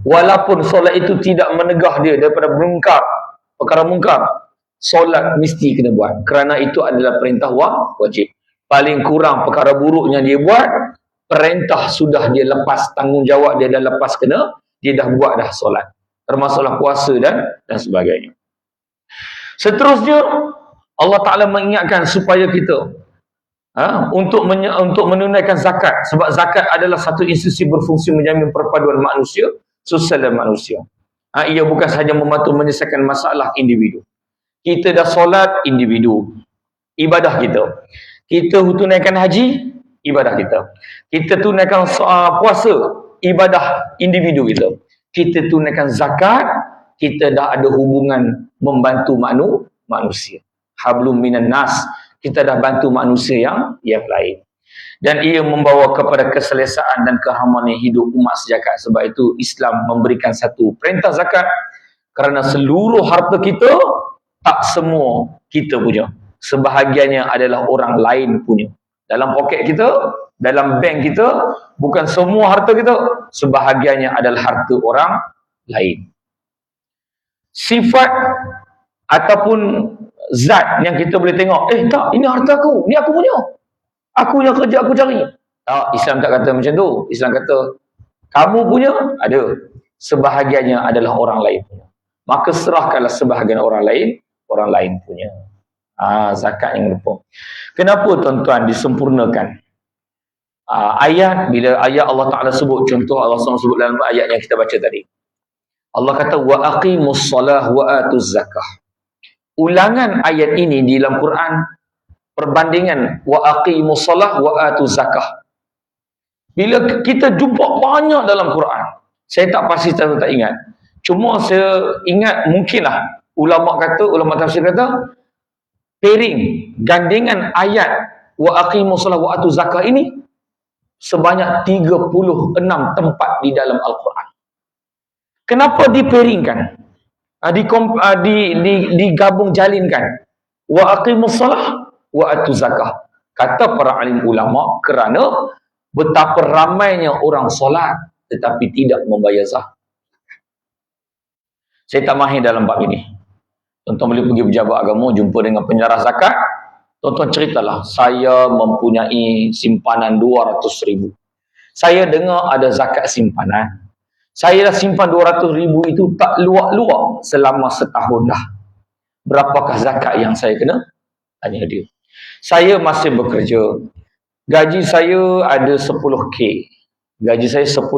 Walaupun solat itu tidak menegah dia daripada perkara mungkar, solat mesti kena buat, kerana itu adalah perintah wajib. Paling kurang perkara buruk yang dia buat, perintah sudah dia lepas, tanggungjawab dia dah lepas kena, dia dah buat dah solat, termasuklah puasa dan sebagainya. Seterusnya Allah Ta'ala mengingatkan supaya kita untuk menunaikan zakat, sebab zakat adalah satu institusi berfungsi menjamin perpaduan manusia, sosial dan manusia. Ia bukan sahaja membantu menyelesaikan masalah individu. Kita dah solat, individu, ibadah kita. Kita tunaikan haji, ibadah kita. Kita tunaikan puasa, ibadah individu kita. Kita tunaikan zakat, kita dah ada hubungan membantu manusia. Hablum minan nas, kita dah bantu manusia yang lain. Dan ia membawa kepada keselesaan dan keharmonian hidup umat sejagat. Sebab itu Islam memberikan satu perintah zakat, kerana seluruh harta kita tak semua kita punya. Sebahagiannya adalah orang lain punya. Dalam poket kita, dalam bank kita, bukan semua harta kita, sebahagiannya adalah harta orang lain. Sifat ataupun zat yang kita boleh tengok, tak, ini harta aku, ni aku punya, aku yang kerja aku cari. Tak, Islam tak kata macam tu. Islam kata kamu punya ada, sebahagiannya adalah orang lain punya, maka serahkanlah sebahagian orang lain punya. Zakat yang lupa. Kenapa tuan-tuan disempurnakan ayat, bila ayat Allah Ta'ala sebut, contoh Allah SWT sebut dalam ayat yang kita baca tadi, Allah kata wa aqimus salah wa atuz zakah. Ulangan ayat ini di dalam Quran, perbandingan wa aqimus salah wa atuz zakah. Bila kita jumpa banyak dalam Quran, saya tak pasti tak ingat, cuma saya ingat mungkinlah ulama tafsir kata pairing, gandengan ayat wa aqimus salah wa atuz zakah ini sebanyak 36 tempat di dalam Al-Quran. Kenapa dipairingkan? Digabung jalinkan. Wa aqimus salah wa atuz zakah. Kata para alim ulama, kerana betapa ramainya orang solat tetapi tidak membayar zakat. Saya tak mahir dalam bab ini. Tuan-tuan boleh pergi pejabat agama, jumpa dengan penyarah zakat. Tuan-tuan ceritalah, saya mempunyai simpanan 200,000. Saya dengar ada zakat simpanan. Saya dah simpan 200,000 itu tak luak-luak selama setahun dah. Berapakah zakat yang saya kena? Tanya dia. Saya masih bekerja. Gaji saya ada 10K. Gaji saya 10,000.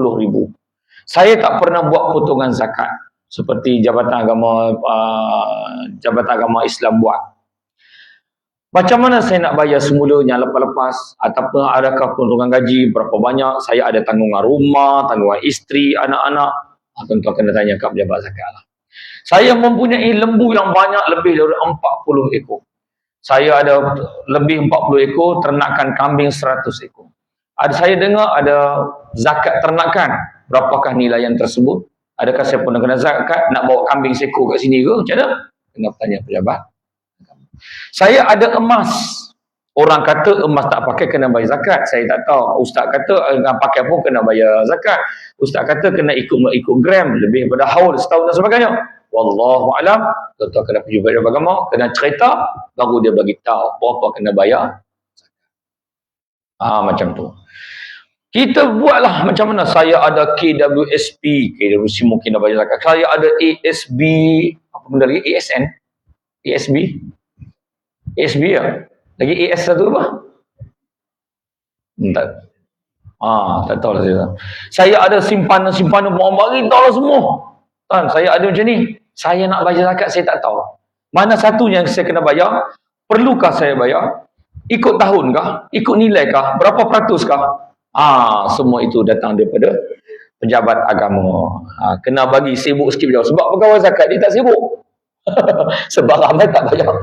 Saya tak pernah buat potongan zakat seperti Jabatan Agama Islam buat. Macam mana saya nak bayar semulanya lepas-lepas? Ataupun adakah potongan gaji berapa banyak? Saya ada tanggungan rumah, tanggungan isteri, anak-anak. Tuan-tuan kena tanya kat pejabat zakat lah. Saya mempunyai lembu yang banyak, lebih dari 40 ekor. Saya ada lebih 40 ekor, ternakan kambing 100 ekor. Saya dengar ada zakat ternakan. Berapakah nilai yang tersebut? Adakah saya pun kena zakat? Nak bawa kambing seekor kat sini ke? Macam mana? Kena tanya pejabat. Saya ada emas. Orang kata emas tak pakai kena bayar zakat. Saya tak tahu. Ustaz kata pakai pun kena bayar zakat. Ustaz kata kena ikut gram, lebih daripada haul setahun dan sebagainya. Wallahu alam. Tuan-tuan kena pergi pejabat agama, kena cerita, baru dia bagi tahu berapa kena bayar zakat. Macam tu. Kita buatlah macam mana. Saya ada KWSP mungkin dah bayar zakat. Saya ada ASB, apa benda lagi? ASN? ASB? ASB ya? Lagi AS satu apa? Tak. Tak tahu lah saya. Saya ada simpanan mau bagi tahu lah semua. Kan, saya ada macam ni. Saya nak bayar zakat, saya tak tahu. Mana satu yang saya kena bayar? Perlukah saya bayar? Ikut tahun kah? Ikut nilai kah? Berapa peratus kah? Semua itu datang daripada pejabat agama. Kena bagi sibuk sikit berjauh. Sebab pegawai zakat dia tak sibuk. Sebab ramai tak bayar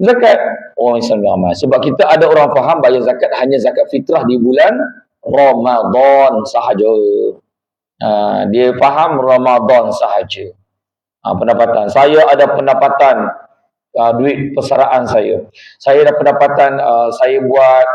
zakat. Orang Islam ramai. Sebab kita ada orang faham bayar zakat hanya zakat fitrah di bulan Ramadan sahaja. Dia faham Ramadan sahaja. Pendapatan. Saya ada pendapatan duit persaraan saya. Saya ada pendapatan saya buat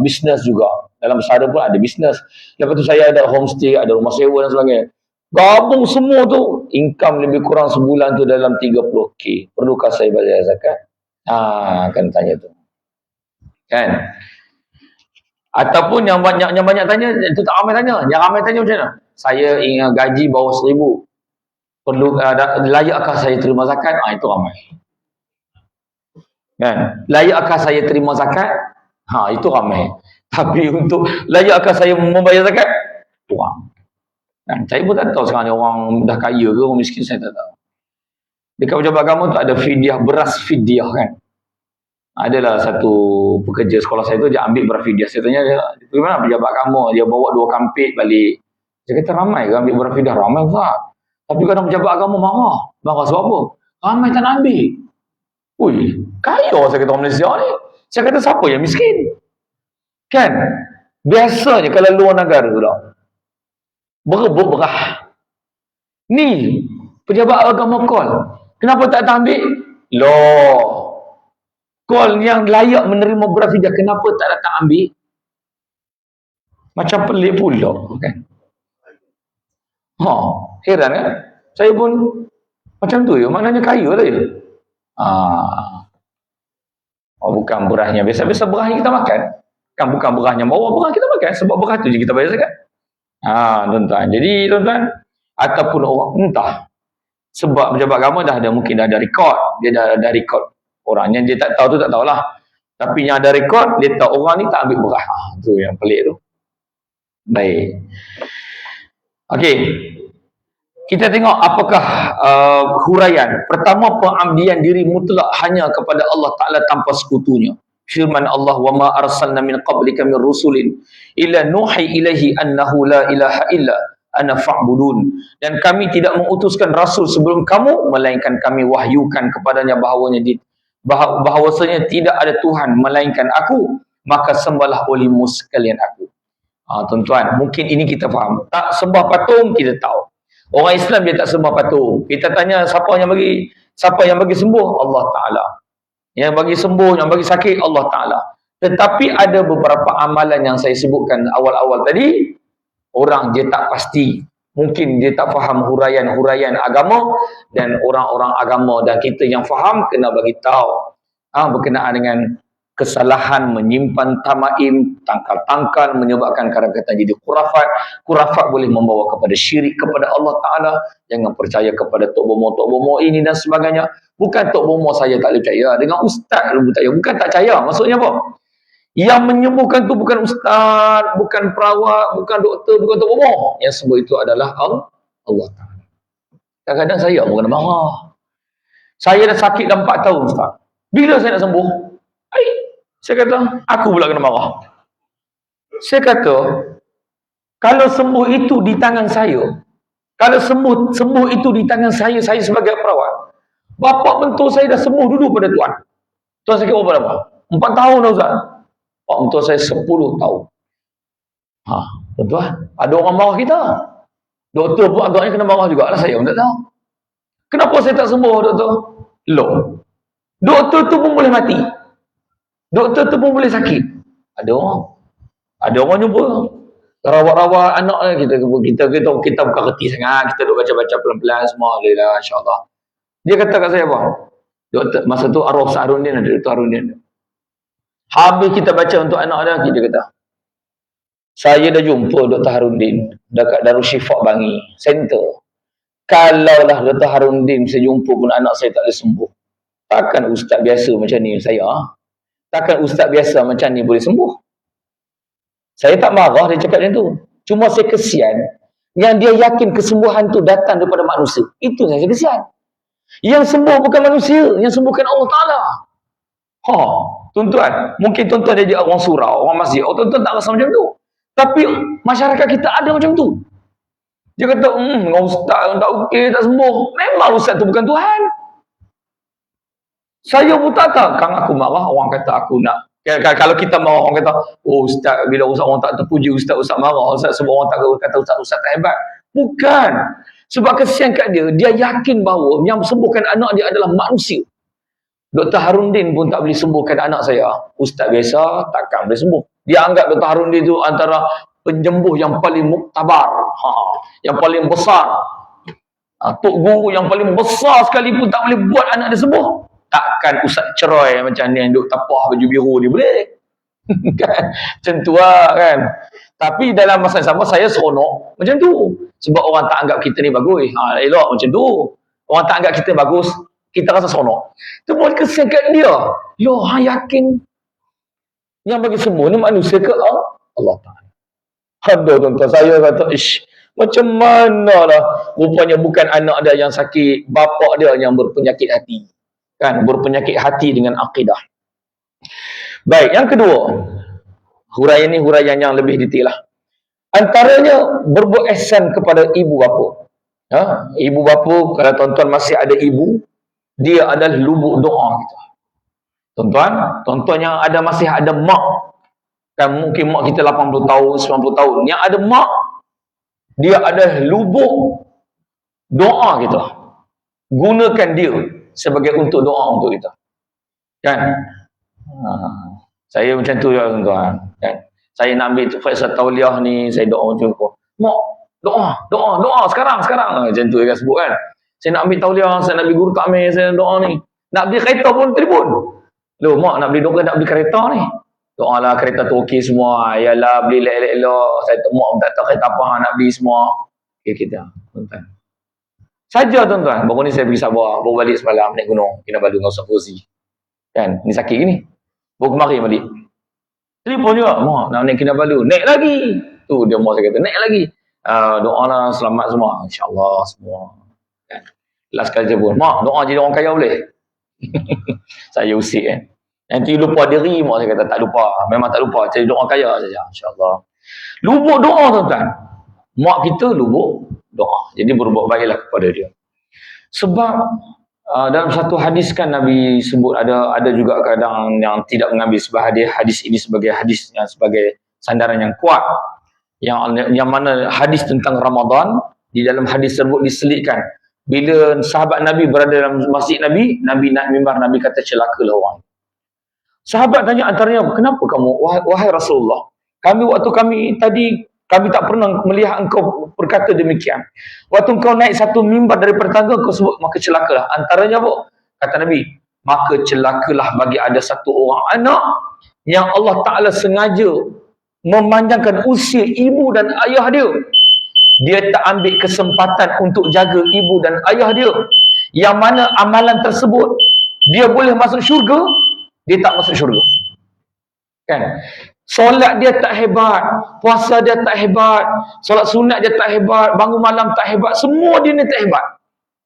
bisnes juga. Dalam pesara pun ada bisnes. Lepas tu saya ada homestay, ada rumah sewa dan sebagainya. Gabung semua tu, income lebih kurang sebulan tu dalam 30k. Perlukah saya bayar zakat? Akan tanya tu. Kan? Ataupun yang banyak tanya, itu tak ramai tanya. Yang ramai tanya macam mana? Saya ingat gaji bawah 1,000. Perlu layakkah saya terima zakat? Itu ramai. Kan? Layakkah saya terima zakat? Itu ramai. Tapi untuk layakkah saya membayar zakat? Kurang. Kan? Saya pun tak tahu sekarang ni orang dah kaya ke orang miskin, saya tak tahu. Dekat pejabat agama tu ada fidyah, beras fidyah kan. Adalah satu pekerja sekolah saya tu, dia ambil beras fidyah. Saya tanya dia, bagaimana pejabat agama? Dia bawa 2 kampit balik. Saya kata ramai ke ambil beras fidyah? Ramai Ustaz. Tapi kadang pejabat agama marah. Marah sebab apa? Ramai tak nak ambil. Ui, kaya saya kata orang Malaysia ni. Saya kata siapa yang miskin? Kan? Biasanya kalau luar negara tu tak, berebut berah. Ni, pejabat agama call. Kenapa tak ambil? Loh. Call yang layak menerima beras fidyah, kenapa tak datang ambil? Macam pelik pula. Kan? Heran kan? Saya pun macam tu ya. Maknanya kaya lah ya. Bukan berasnya. Biasa-biasa berasnya kita makan. Kan bukan berasnya bawa, beras kita makan. Sebab beras tu je kita bayar zakat. Tuan-tuan. Jadi tuan-tuan, ataupun orang entah. Sebab pejabat agama mungkin dah ada rekod. Dia dah ada rekod. Orang yang dia tak tahu tu tak tahulah. Tapi yang ada rekod, dia tahu orang ni tak ambil beras. Tu yang pelik tu. Baik. Okey. Kita tengok apakah huraian. Pertama, pengabdian diri mutlak hanya kepada Allah Ta'ala tanpa sekutunya. Firman Allah, wa ma arsalna min qablika min rusulin illa nuhi ilaihi annahu la ilaha illa ana fa'budun. Dan kami tidak mengutuskan rasul sebelum kamu, melainkan kami wahyukan kepadanya bahawasanya tidak ada Tuhan melainkan aku, maka sembahlah olehmu sekalian aku. Tuan-tuan, mungkin ini kita faham. Tak sembah patung, kita tahu. Orang Islam dia tak sembah patung. Kita tanya siapa yang bagi sembuh? Allah Ta'ala. Yang bagi sembuh, yang bagi sakit, Allah Ta'ala. Tetapi ada beberapa amalan yang saya sebutkan awal-awal tadi, orang dia tak pasti. Mungkin dia tak faham huraian-huraian agama, dan orang-orang agama dan kita yang faham kena bagi tahu berkenaan dengan kesalahan menyimpan tamaim, tangkal-tangkal, menyebabkan kadang-kadang jadi khurafat. Khurafat boleh membawa kepada syirik kepada Allah Ta'ala. Jangan percaya kepada Tok Bomo ini dan sebagainya. Bukan Tok Bomo saya tak boleh percaya. Dengan ustaz boleh percaya. Bukan tak percaya. Maksudnya apa? Yang menyembuhkan tu bukan ustaz, bukan perawat, bukan doktor, bukan Tok Bomo. Yang semua itu adalah Allah Ta'ala. Kadang-kadang saya pun kena marah. Saya dah sakit dah 4 tahun ustaz. Bila saya nak sembuh? Saya kata, aku pula kena marah. Saya kata, kalau sembuh itu di tangan saya, kalau sembuh itu di tangan saya sebagai perawat, bapa mentua saya dah sembuh dulu pada Tuhan. Tuan sakit berapa lama? 4 tahun dah Ustaz. Pak mentua saya 10 tahun. Tuan-tuan, ada orang marah kita. Doktor pun agaknya kena marah juga lah, saya pun tak tahu. Kenapa saya tak sembuh, doktor? Loh. Doktor tu pun boleh mati. Doktor tu pun boleh sakit. Ada orang jumpa rawat-rawat anak kita bukan reti sangat, kita duk baca-baca pelan-pelan semua, alhamdulillah, insya-Allah. Dia kata kat saya apa? Doktor masa tu arwah Ustaz Harudin ada, Dr. Harudin. Habis kita baca untuk anak dia, dia kata, saya dah jumpa Dr. Harudin dekat Darul Syifa Bangi Center. Kalaulah Dr. Harudin saya jumpa pun anak saya tak boleh sembuh. Takkan ustaz biasa macam ni saya? Takkan ustaz biasa macam ni boleh sembuh? Saya tak marah dia cakap macam tu. Cuma saya kesian yang dia yakin kesembuhan tu datang daripada manusia. Itu yang saya kesian. Yang sembuh bukan manusia, yang sembuhkan Allah Ta'ala. Tuan-tuan, mungkin tuan-tuan dia orang surau, orang masjid, tuan-tuan tak rasa macam tu. Tapi masyarakat kita ada macam tu. Dia kata, ustaz tak okey, tak sembuh. Memang ustaz tu bukan Tuhan. Saya pun tak tahu. Kan aku marah, orang kata aku nak. Kalau kita marah, orang kata, ustaz, bila orang tak terpuji, ustaz marah. Ustaz sebab orang tak kata ustaz tak hebat. Bukan. Sebab kesian kat dia, dia yakin bahawa yang sembuhkan anak dia adalah manusia. Dr. Harundin pun tak boleh sembuhkan anak saya. Ustaz biasa takkan boleh sembuh. Dia anggap Dr. Harundin itu antara penyembuh yang paling muktabar. Yang paling besar. Tok guru yang paling besar sekalipun tak boleh buat anak dia sembuh. Takkan Ustaz cerai macam ni yang duk tapah baju biru ni boleh. Kan? Macam tu lah kan. Tapi dalam masa yang sama saya seronok macam tu. Sebab orang tak anggap kita ni bagus. Elok macam tu. Orang tak anggap kita bagus, kita rasa seronok. Itu buat kesian kat dia. Loh, yakin yang bagi semua ni manusia ke Allah Ta'ala. Ada tuan-tuan, saya kata, macam mana lah. Rupanya bukan anak dia yang sakit, bapa dia yang berpenyakit hati. Kan, berpenyakit hati dengan akidah. Baik, yang kedua. Huraian ni huraian yang lebih detail lah. Antaranya, berbuat ihsan kepada ibu bapa. Ibu bapa, kalau tuan-tuan masih ada ibu, dia adalah lubuk doa kita. Tuan-tuan yang ada masih ada mak, kan mungkin mak kita 80 tahun, 90 tahun, yang ada mak, dia adalah lubuk doa kita. Gunakan dia sebagai untuk doa untuk kita. Kan? Saya macam tu juga tuan-tuan. Kan? Saya nak ambil Faisal Tauliah ni, saya doa macam tu. Mak, doa sekarang. Macam tu dia sebut kan. Saya nak ambil tauliah, saya nak beli guru takmir, saya doa ni. Nak beli kereta pun telefon. Loh, mak nak beli doktor, nak beli kereta ni. Doa lah kereta tu okey semua. Yalah, beli elok-elok. Saya tak mak tak tahu kereta apa nak beli semua. Okey kita, tuan-tuan. Saja tuan-tuan. Baru ni saya pergi Sabah, baru balik semalam naik gunung Kinabalu dengan Ustaz Fauzi. Kan, ni sakit gini. Baru kemarin balik. Telefon juga, mak nak naik Kinabalu. Naik lagi. Tu dia mak saya kata, naik lagi. Doa lah selamat semua. InsyaAllah semua. Kan. Last kali je pun, mak doa jadi orang kaya boleh? Saya usik kan. Nanti lupa diri, mak saya kata tak lupa. Memang tak lupa, jadi doa kaya saja. InsyaAllah. Lubuk doa tuan-tuan. Mak kita lubuk doa. Jadi berbuat baiklah kepada dia. Sebab dalam satu hadis kan Nabi sebut ada juga kadang yang tidak mengambil sebahagia hadis ini sebagai hadis yang sebagai sandaran yang kuat. Yang mana hadis tentang Ramadan, di dalam hadis tersebut diselitkan. Bila sahabat Nabi berada dalam masjid Nabi, Nabi naik mimbar, Nabi kata celakalah orang. Sahabat tanya antaranya, kenapa kamu, wahai Rasulullah? Waktu kami tak pernah melihat engkau berkata demikian. Waktu engkau naik satu mimbar daripada tangga, kau sebut, maka celakalah. Antaranya apa? Kata Nabi, maka celakalah bagi ada satu orang anak yang Allah Ta'ala sengaja memanjangkan usia ibu dan ayah dia. Dia tak ambil kesempatan untuk jaga ibu dan ayah dia. Yang mana amalan tersebut, dia boleh masuk syurga, dia tak masuk syurga. Kan? Solat dia tak hebat, puasa dia tak hebat, solat sunat dia tak hebat, bangun malam tak hebat, semua dia ni tak hebat.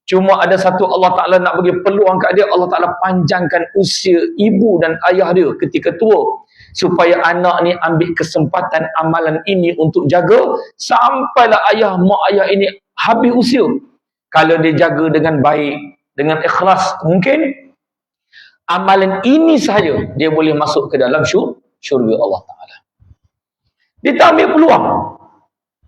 Cuma ada satu Allah Ta'ala nak bagi peluang kat dia, Allah Ta'ala panjangkan usia ibu dan ayah dia ketika tua. Supaya anak ni ambil kesempatan amalan ini untuk jaga sampailah mak ayah ini habis usia. Kalau dia jaga dengan baik, dengan ikhlas, mungkin amalan ini sahaja dia boleh masuk ke dalam syurga Allah Ta'ala. Dia tak ambil peluang.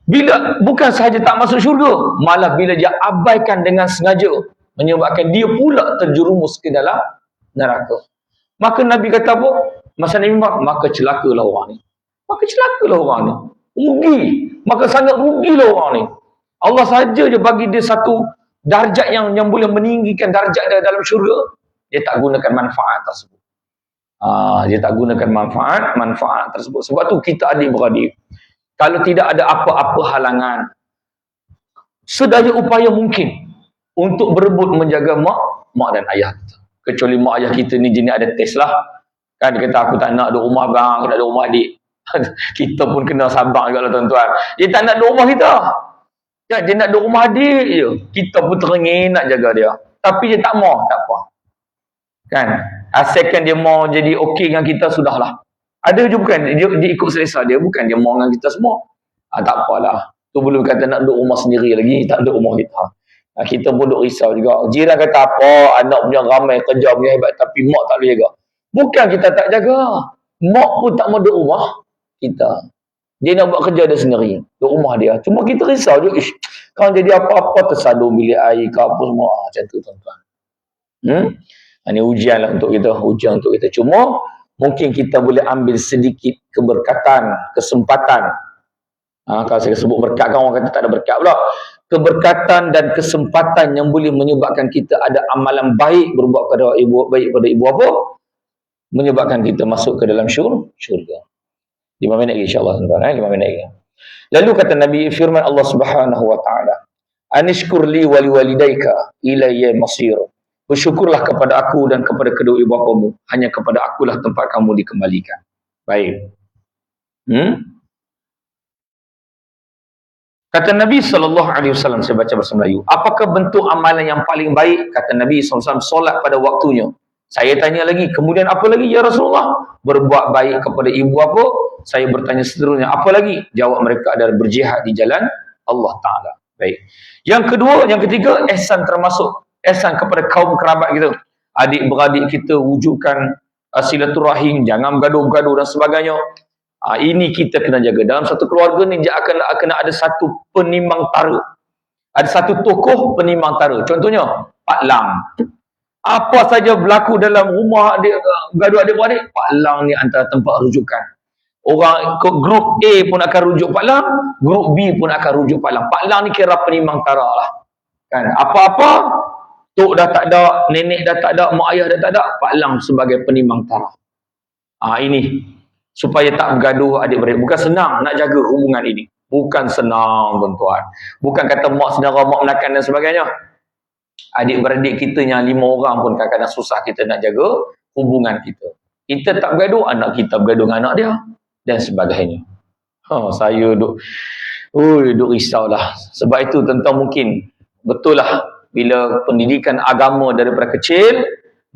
Bila bukan sahaja tak masuk syurga, malah bila dia abaikan dengan sengaja, menyebabkan dia pula terjerumus ke dalam neraka. Maka Nabi kata apa? Masa Nabi maka celakalah orang ni. Maka celakalah orang ni. Rugi. Maka sangat rugilah orang ni. Allah saja je bagi dia satu darjat yang boleh meninggikan darjat dia dalam syurga. Dia tak gunakan manfaat tersebut. Dia tak gunakan manfaat tersebut. Sebab tu kita adik-beradik, kalau tidak ada apa-apa halangan, sedaya upaya mungkin untuk berebut menjaga mak dan ayah kita. Kecuali mak ayah kita ni jenis ada test lah. Kan dia kata aku tak nak ada rumah bang, aku nak ada rumah adik. Kita pun kena sabar juga lah tuan-tuan. Dia tak nak duduk rumah kita. Kan? Dia nak duduk rumah adik je. Kita pun teringin nak jaga dia. Tapi dia tak mau, tak apa. Kan? Asalkan dia mau jadi okey dengan kita, sudahlah. Ada je bukan, dia ikut selesa dia. Bukan dia mau dengan kita semua. Tak apalah. Tu belum kata nak duduk rumah sendiri lagi. Tak duduk rumah kita. Kita pun duduk risau juga. Jiran kata apa, anak punya ramai, kerja punya hebat. Tapi mak tak boleh jaga. Bukan kita tak jaga. Mak pun tak mau duduk rumah kita. Dia nak buat kerja dia sendiri. Duduk rumah dia. Cuma kita risau je. Kalau jadi apa-apa tersadum bilik air ke apa semua. Macam tu tuan-tuan. Ini ujian lah untuk kita. Ujian untuk kita. Cuma mungkin kita boleh ambil sedikit keberkatan, kesempatan. Kalau saya sebut berkat kan orang kata tak ada berkat pula. Keberkatan dan kesempatan yang boleh menyebabkan kita ada amalan baik berbuat pada ibu, baik pada ibu apa? Menyebabkan kita masuk ke dalam syurga. 5 minit lagi insya-Allah tuan-tuan, 5 minit lagi. Lalu kata Nabi, firman Allah Subhanahu wa taala, "Anishkur li wa liwalidayka ilayya masir." Bersyukurlah kepada aku dan kepada kedua ibu bapamu, hanya kepada akulah tempat kamu dikembalikan. Baik. Kata Nabi SAW, saya baca bahasa Melayu, apakah bentuk amalan yang paling baik? Kata Nabi SAW, solat pada waktunya. Saya tanya lagi, kemudian apa lagi ya Rasulullah? Berbuat baik kepada ibu bapa. Saya bertanya seterusnya, apa lagi? Jawab mereka adalah berjihad di jalan Allah Ta'ala. Baik. Yang kedua, yang ketiga, ihsan termasuk. Ihsan kepada kaum kerabat kita. Adik-beradik kita wujudkan silaturahim, jangan bergaduh-gaduh dan sebagainya. Ini kita kena jaga. Dalam satu keluarga ni akan ada satu penimbang tara. Ada satu tokoh penimbang tara. Contohnya, Pak Lang. Apa saja berlaku dalam rumah gaduh adik-beradik, Pak Lang ni antara tempat rujukan. Orang grup A pun akan rujuk Pak Lang, grup B pun akan rujuk Pak Lang. Pak Lang ni kira penimbang tara lah. Kan? Apa-apa, tok dah tak ada, nenek dah tak ada, mak ayah dah tak ada, Pak Lang sebagai penimbang tara. Ini supaya tak bergaduh adik-beradik. Bukan senang nak jaga hubungan ini. Bukan senang tuan-tuan. Bukan kata mak saudara, mak menakan dan sebagainya. Adik-beradik kita yang 5 orang pun kadang-kadang susah kita nak jaga hubungan kita. Kita tak bergaduh, anak kita bergaduh dengan anak dia dan sebagainya. Saya duk risau lah. Sebab itu tuan-tuan mungkin betul lah bila pendidikan agama daripada kecil,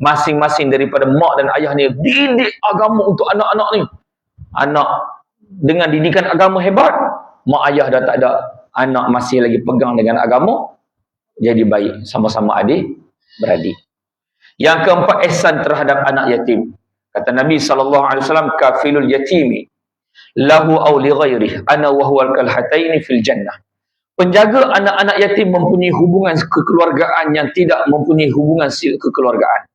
masing-masing daripada mak dan ayah ni didik agama untuk anak-anak ni. Anak dengan didikan agama hebat, mak ayah dah tak ada, anak masih lagi pegang dengan agama, jadi baik sama-sama adik beradik. Yang keempat, ihsan terhadap anak yatim. Kata Nabi SAW, kafilul yatimi lahu aw li ghairihi ana wa huwal kalhataini fil jannah. Penjaga anak-anak yatim mempunyai hubungan kekeluargaan yang tidak mempunyai hubungan kekeluargaan.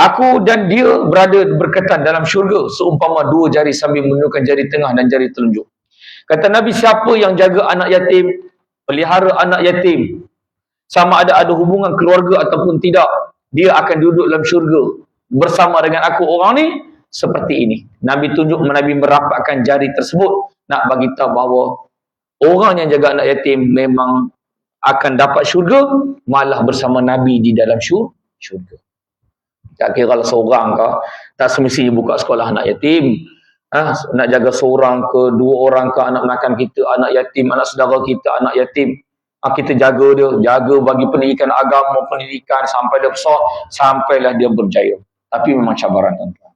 Aku dan dia berada berkatan dalam syurga seumpama 2 jari sambil menunjukkan jari tengah dan jari telunjuk. Kata Nabi, siapa yang jaga anak yatim, pelihara anak yatim, sama ada hubungan keluarga ataupun tidak, dia akan duduk dalam syurga bersama dengan aku orang ni seperti ini. Nabi tunjuk, Nabi merapatkan jari tersebut nak bagi tahu bahawa orang yang jaga anak yatim memang akan dapat syurga, malah bersama Nabi di dalam syurga. Tak kira kalau seorang ke, tak semestinya buka sekolah anak yatim. Nak jaga seorang ke, 2 orang ke anak menakan kita, anak yatim, anak saudara kita, anak yatim. Kita jaga dia, jaga bagi pendidikan agama, pendidikan sampai dia besar, sampailah dia berjaya. Tapi memang cabaran tuan-tuan.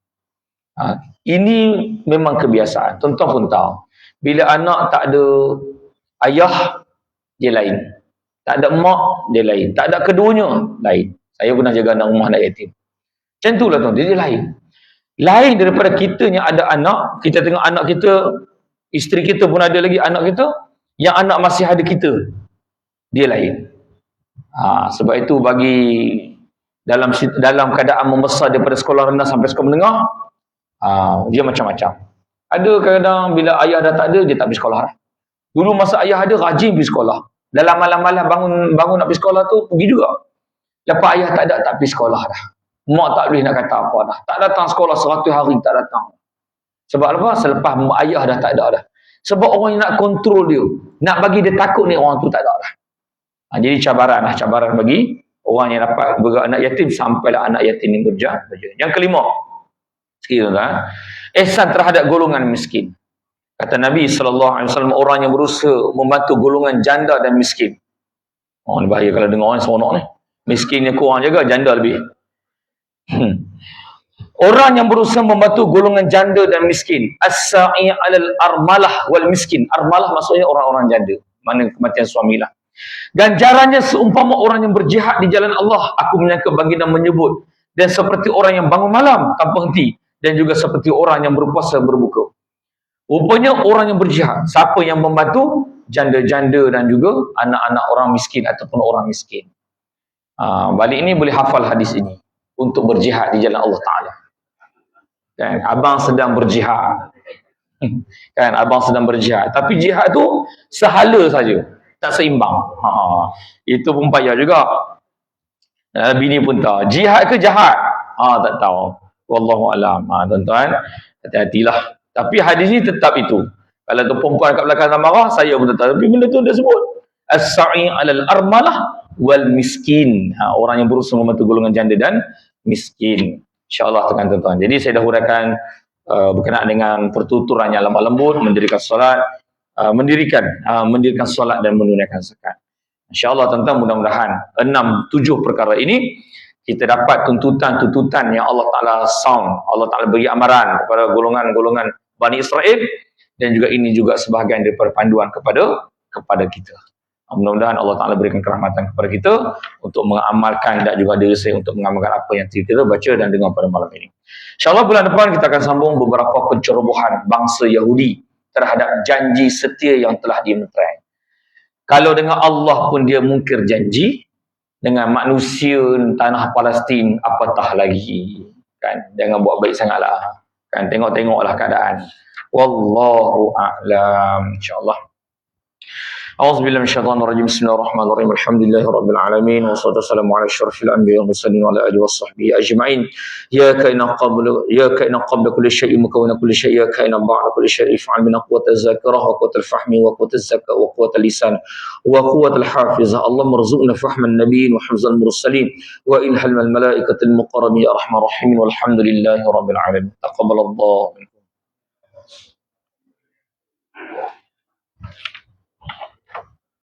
Ini memang kebiasaan. Tuan-tuan pun tahu. Bila anak tak ada ayah, dia lain. Tak ada mak, dia lain. Tak ada keduanya, lain. Saya pernah jaga anak rumah anak yatim. Macam itulah tuan-tuan, dia lain. Lain daripada kita yang ada anak, kita tengok anak kita, isteri kita pun ada lagi anak kita, yang anak masih ada kita, dia lain. Sebab itu bagi dalam keadaan membesar daripada sekolah rendah sampai sekolah menengah, dia macam-macam. Ada kadang-kadang bila ayah dah tak ada, dia tak pergi sekolah. Dulu masa ayah ada, rajin pergi sekolah. Dalam malam-malam bangun nak pergi sekolah tu, pergi juga. Lepas ayah tak ada, tak pergi sekolah dah. Mak tak boleh nak kata apa dah. Tak datang sekolah 100 hari, tak datang. Sebab apa? Selepas ayah dah tak ada dah. Sebab orang yang nak kontrol dia, nak bagi dia takut ni, orang tu tak ada dah. Jadi cabaran bagi orang yang dapat anak yatim sampailah anak yatim ni berjaya. Yang kelima, ihsan terhadap golongan miskin. Kata Nabi SAW, orang yang berusaha membantu golongan janda dan miskin. Oh, ni bahaya kalau dengar orang seronok ni. Miskinnya kurang jaga, janda lebih. Orang yang berusaha membantu golongan janda dan miskin. As-sa'i 'alal armalah wal miskin. Armalah maksudnya orang-orang janda. Mana kematian suamilah. Ganjarannya seumpama orang yang berjihad di jalan Allah. Aku menyangka baginda menyebut. Dan seperti orang yang bangun malam tanpa henti. Dan juga seperti orang yang berpuasa berbuka. Rupanya orang yang berjihad, siapa yang membantu janda-janda dan juga anak-anak orang miskin ataupun orang miskin. Balik ini boleh hafal hadis ini untuk berjihad di jalan Allah Ta'ala. Kan, abang sedang berjihad. Kan, abang sedang berjihad. Tapi jihad tu sehala saja, tak seimbang. Itu pun payah juga. Bini pun tahu. Jihad ke jahat? Tak tahu. Wallahu alam. Tuan-tuan, hati-hatilah. Tapi hadis ni tetap itu. Kalau tu perempuan kat belakang tak marah, saya pun tetap. Tapi benda tu dia sebut. As-sa'i 'alal armalah wal miskin. Orang yang berusaha membantu golongan janda dan miskin. InsyaAllah tuan-tuan. Jadi saya dah huraikan berkenaan dengan pertuturan yang lemah lembut, mendirikan solat, mendirikan solat dan menunaikan zakat. InsyaAllah tuan-tuan, mudah-mudahan 6-7 perkara ini kita dapat tuntutan-tuntutan yang Allah Ta'ala sound. Allah Ta'ala beri amaran kepada golongan-golongan Bani Israel, dan juga ini juga sebahagian daripada panduan kepada kita. Mudah-mudahan Allah Ta'ala berikan kerahmatan kepada kita untuk mengamalkan dan juga diri saya untuk mengamalkan apa yang kita baca dan dengar pada malam ini. InsyaAllah bulan depan kita akan sambung beberapa pencerobohan bangsa Yahudi terhadap janji setia yang telah dimeterai. Kalau dengan Allah pun dia mungkir janji, dengan manusia tanah Palestin apatah lagi. Kan, jangan buat baik sangatlah. Kan, tengok-tengoklah keadaan. Wallahu a'lam. InsyaAllah. A'udzubillahi minasyaitonirrajim. Bismillahirrahmanirrahim. Alhamdulillahirabbil alamin wassalatu wassalamu ala asyrafil anbiya'i wal mursalin wa ala alihi washabbihi ajma'in. Ya kaina qabla kulli syai'in mukawwana kulli syai'in ya kaina ba'da kulli syai'in fa'al min quwwati zakarah wa quwwati fahmi wa quwwati zakat wa quwwati lisan wa quwwati hafizah. Allah marzuqna fahman nabiyyin wa hifzal mursalin wa ilhamal malaikatil muqarrabin ya arhamar rahimin walhamdulillahirabbil alamin. Taqabbalallahu minkum.